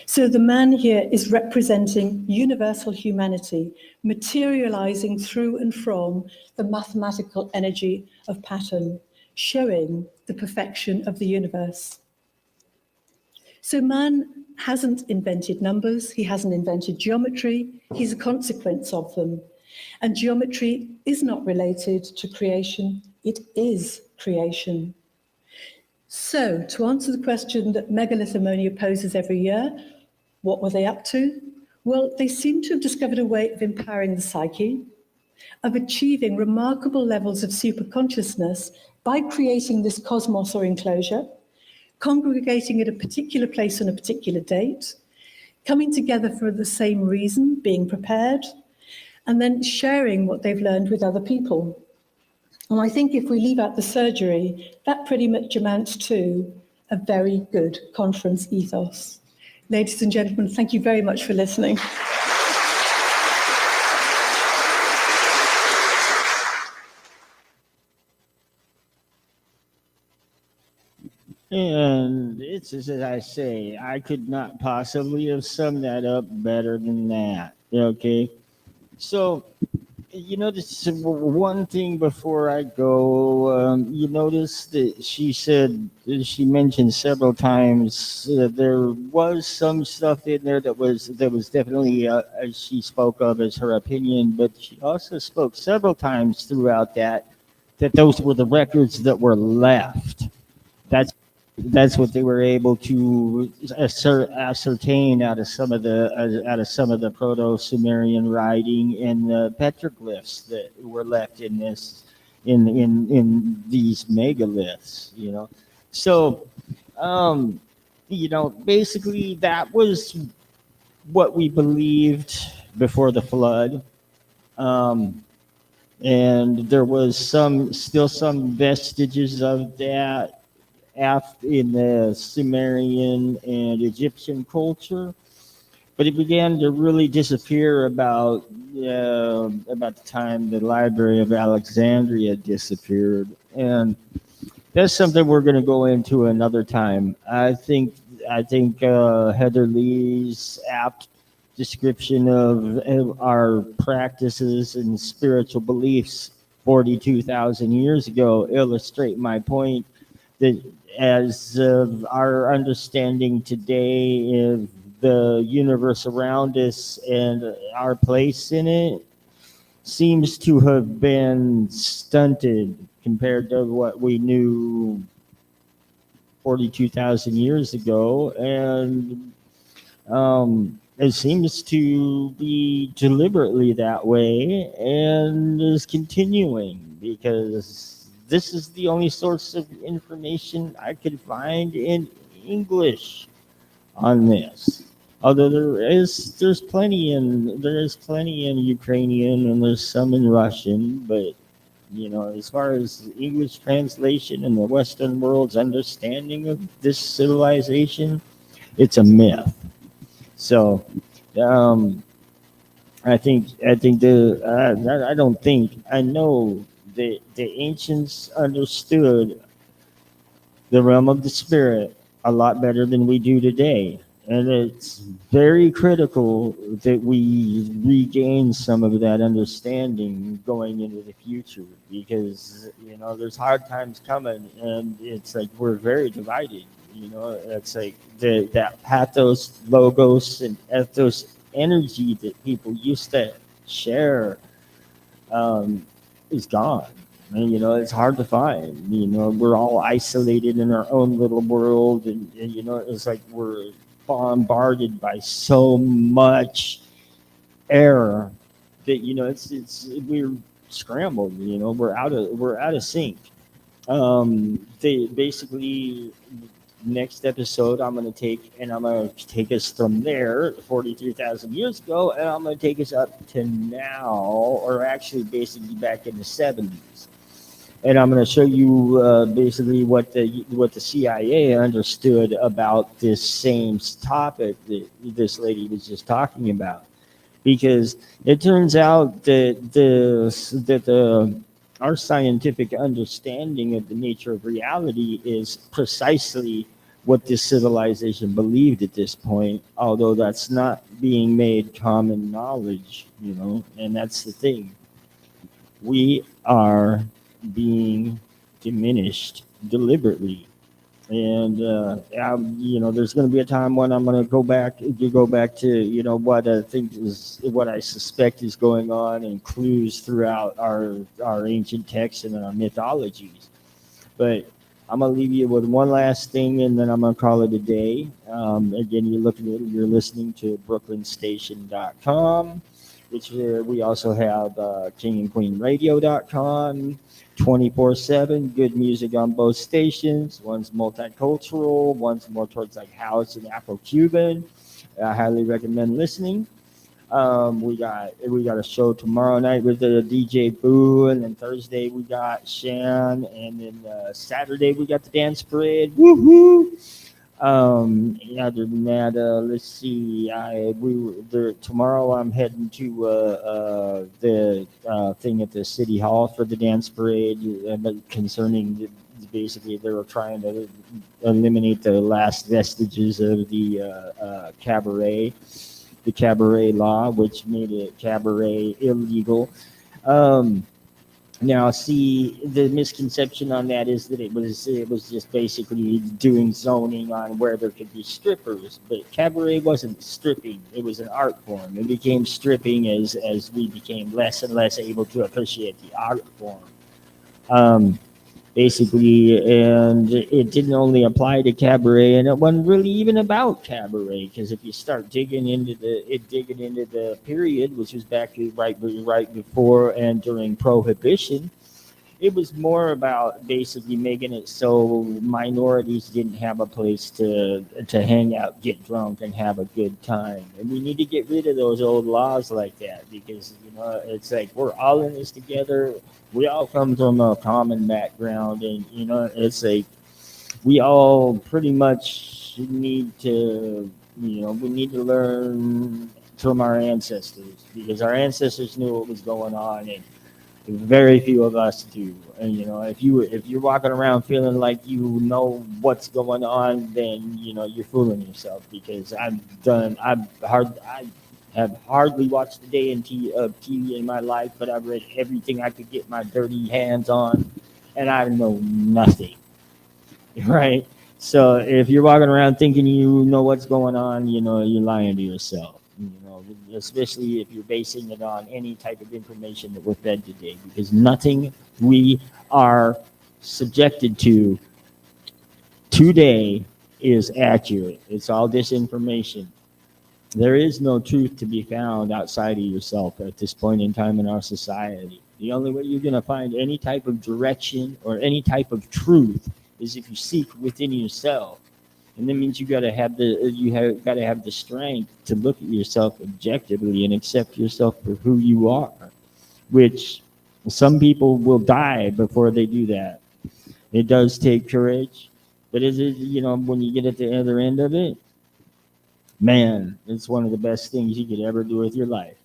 So the man here is representing universal humanity, materializing through and from the mathematical energy of pattern, showing the perfection of the universe. So man hasn't invented numbers, he hasn't invented geometry, he's a consequence of them. And geometry is not related to creation, it is creation. So, to answer the question that Megalithomania poses every year, what were they up to? Well, they seem to have discovered a way of empowering the psyche, of achieving remarkable levels of superconsciousness by creating this cosmos or enclosure, congregating at a particular place on a particular date, coming together for the same reason, being prepared, and then sharing what they've learned with other people. And I think if we leave out the surgery, that pretty much amounts to a very good conference ethos. Ladies and gentlemen, thank you very much for listening. And it's as I say, I could not possibly have summed that up better than that. Okay. So, you notice one thing before I go. You notice that she mentioned several times there was some stuff in there that was definitely she spoke of as her opinion, but she also spoke several times throughout that those were the records that were left. That's what they were able to ascertain out of some of the Proto-Sumerian writing and the petroglyphs that were left in these megaliths. So basically that was what we believed before the flood. And there was still some vestiges of that in the Sumerian and Egyptian culture, but it began to really disappear about the time the Library of Alexandria disappeared, and that's something we're going to go into another time. I think Heather Lee's apt description of our practices and spiritual beliefs 42,000 years ago illustrate my point that as our understanding today of the universe around us and our place in it seems to have been stunted compared to what we knew 42,000 years ago, and it seems to be deliberately that way and is continuing, because this is the only source of information I could find in English on this. Although there is plenty in Ukrainian and there's some in Russian, but as far as English translation and the Western world's understanding of this civilization, it's a myth. So I know the ancients understood the realm of the spirit a lot better than we do today. And it's very critical that we regain some of that understanding going into the future because, there's hard times coming and it's like we're very divided. It's like that pathos, logos, and ethos energy that people used to share um, is gone. And, it's hard to find. We're all isolated in our own little world, and it's like we're bombarded by so much error that it's we're scrambled. We're out of sync. They basically next episode I'm going to take us from there 43,000 years ago and I'm going to take us up to now, or actually basically back in the 70s, and I'm going to show you basically what the CIA understood about this same topic that this lady was just talking about, because it turns out that our scientific understanding of the nature of reality is precisely what this civilization believed at this point, although that's not being made common knowledge, and that's the thing. We are being diminished deliberately, and there's going to be a time when I'm going to go back to what I think is what I suspect is going on and clues throughout our ancient texts and our mythologies. But I'm going to leave you with one last thing, and then I'm going to call it a day. Again, you're listening to BrooklynStation.com, which we also have KingandQueenRadio.com. 24/7, good music on both stations. One's multicultural, one's more towards like house and Afro-Cuban. I highly recommend listening. We got a show tomorrow night with the DJ Boo, and then Thursday we got Shan, and then Saturday we got the dance parade. Woohoo! Other than that, let's see. Tomorrow I'm heading to the thing at the city hall for the dance parade, concerning basically they were trying to eliminate the last vestiges of the cabaret law, which made it cabaret illegal. Um, Now, see, the misconception on that is that it was just basically doing zoning on where there could be strippers, but cabaret wasn't stripping; it was an art form. It became stripping as we became less and less able to appreciate the art form. Um, Basically, and it didn't only apply to cabaret, and it wasn't really even about cabaret, because if you start digging into the period, which was back to right before and during prohibition, it was more about basically making it so minorities didn't have a place to hang out, get drunk, and have a good time. And we need to get rid of those old laws like that, because it's like we're all in this together. We all come from a common background, and it's like we all pretty much need to we need to learn from our ancestors, because our ancestors knew what was going on, and very few of us do. And if you're walking around feeling like you know what's going on, then you're fooling yourself. Because I have hardly watched a day of TV in my life, but I've read everything I could get my dirty hands on, and I know nothing. Right? So if you're walking around thinking you know what's going on, you're lying to yourself. Especially if you're basing it on any type of information that we're fed today, because nothing we are subjected to today is accurate. It's all disinformation. There is no truth to be found outside of yourself at this point in time in our society. The only way you're going to find any type of direction or any type of truth is if you seek within yourself. And that means got to have the strength to look at yourself objectively and accept yourself for who you are, which some people will die before they do that. It does take courage, but when you get at the other end of it, man, it's one of the best things you could ever do with your life.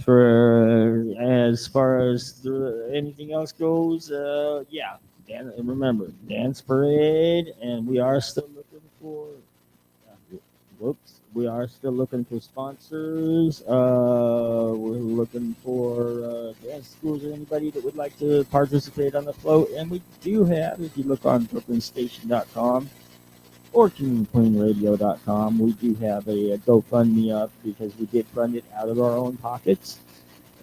For as far as anything else goes, yeah. Remember, dance parade, and we are still looking for whoops, we are still looking for sponsors. We're looking for dance schools or anybody that would like to participate on the float. And we do have, if you look on brooklynstation.com or communityqueenradio.com, we do have a GoFundMe up because we did fund it out of our own pockets.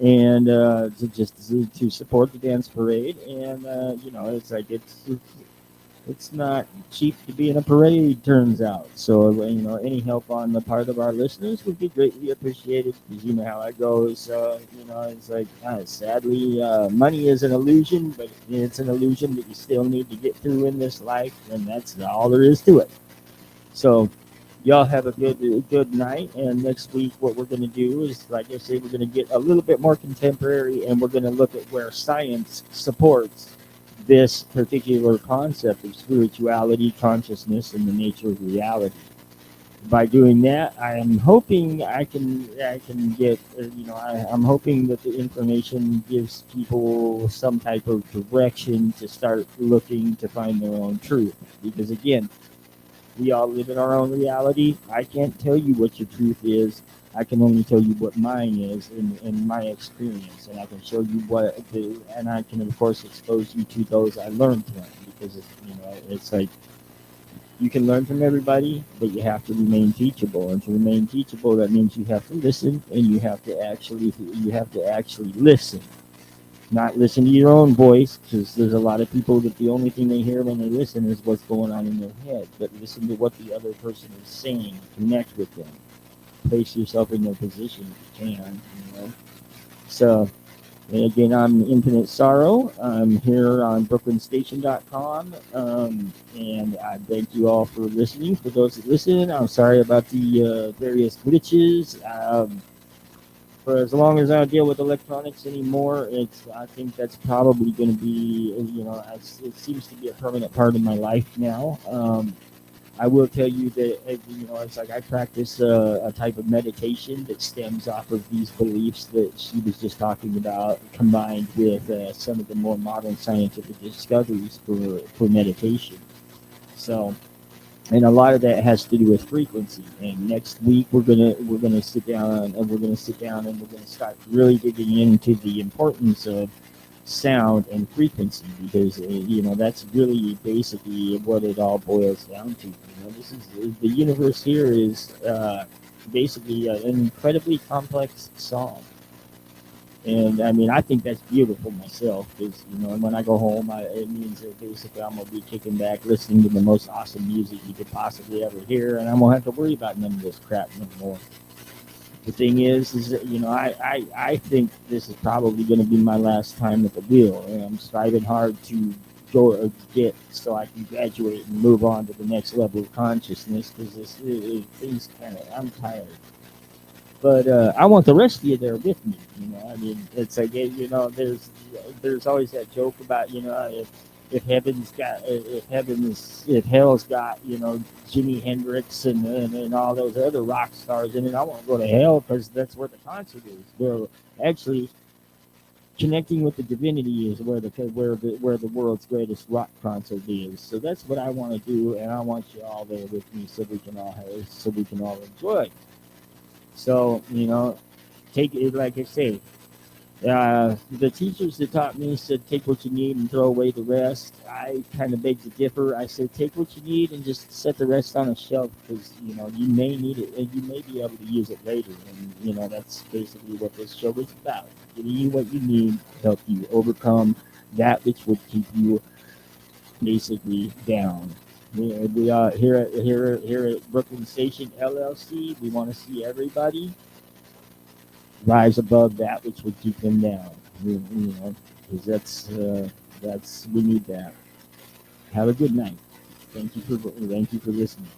And to support the dance parade. And, it's like it's not cheap to be in a parade, turns out. So, any help on the part of our listeners would be greatly appreciated because you know how it goes. It's like, sadly, money is an illusion, but it's an illusion that you still need to get through in this life, and that's all there is to it. So, y'all have a good night. And next week, what we're going to do is, like I say, we're going to get a little bit more contemporary, and we're going to look at where science supports this particular concept of spirituality, consciousness, and the nature of reality. By doing that, I am hoping I can get, I'm hoping that the information gives people some type of direction to start looking to find their own truth. Because again, we all live in our own reality. I can't tell you what your truth is. I can only tell you what mine is in my experience, and I can show you and I can of course expose you to those I learned from, because it's like you can learn from everybody, but you have to remain teachable, and to remain teachable, that means you have to listen, and you have to actually listen, not listen to your own voice, because there's a lot of people that the only thing they hear when they listen is what's going on in their head, but listen to what the other person is saying, connect with them. Place yourself in their position if you can, So, and again, I'm Infinite Sorrow. I'm here on brooklynstation.com, and I thank you all for listening. For those that listen, I'm sorry about the various glitches. For as long as I don't deal with electronics anymore, I think that's probably going to be, it seems to be a permanent part of my life now. I will tell you that, it's like I practice a type of meditation that stems off of these beliefs that she was just talking about, combined with some of the more modern scientific discoveries for meditation. So, and a lot of that has to do with frequency. And next week we're gonna sit down and we're gonna start really digging into the importance of sound and frequency, because that's really basically what it all boils down to. This is the universe here is basically an incredibly complex song, and I mean I think that's beautiful myself, because when I go home, it means that basically I'm gonna be kicking back, listening to the most awesome music you could possibly ever hear, and I won't have to worry about none of this crap no more. The thing is that, I think this is probably going to be my last time at the wheel, and I'm striving hard to get so I can graduate and move on to the next level of consciousness, because things I'm tired. But I want the rest of you there with me. I mean, it's like, there's always that joke about, if hell's got, Jimi Hendrix and all those other rock stars in it, I want to go to hell because that's where the concert is. Well, actually, connecting with the divinity is where the world's greatest rock concert is. So that's what I want to do, and I want you all there with me so we can all enjoy. So take it, like I say. The teachers that taught me said, take what you need and throw away the rest. I kind of beg to differ. I said, take what you need and just set the rest on a shelf, because, you may need it and you may be able to use it later. And, that's basically what this show is about. Giving you what you need to help you overcome that which would keep you basically down. We are here at Brooklyn Station LLC. We want to see everybody rise above that which would keep them down. Because we need that. Have a good night. Thank you for listening.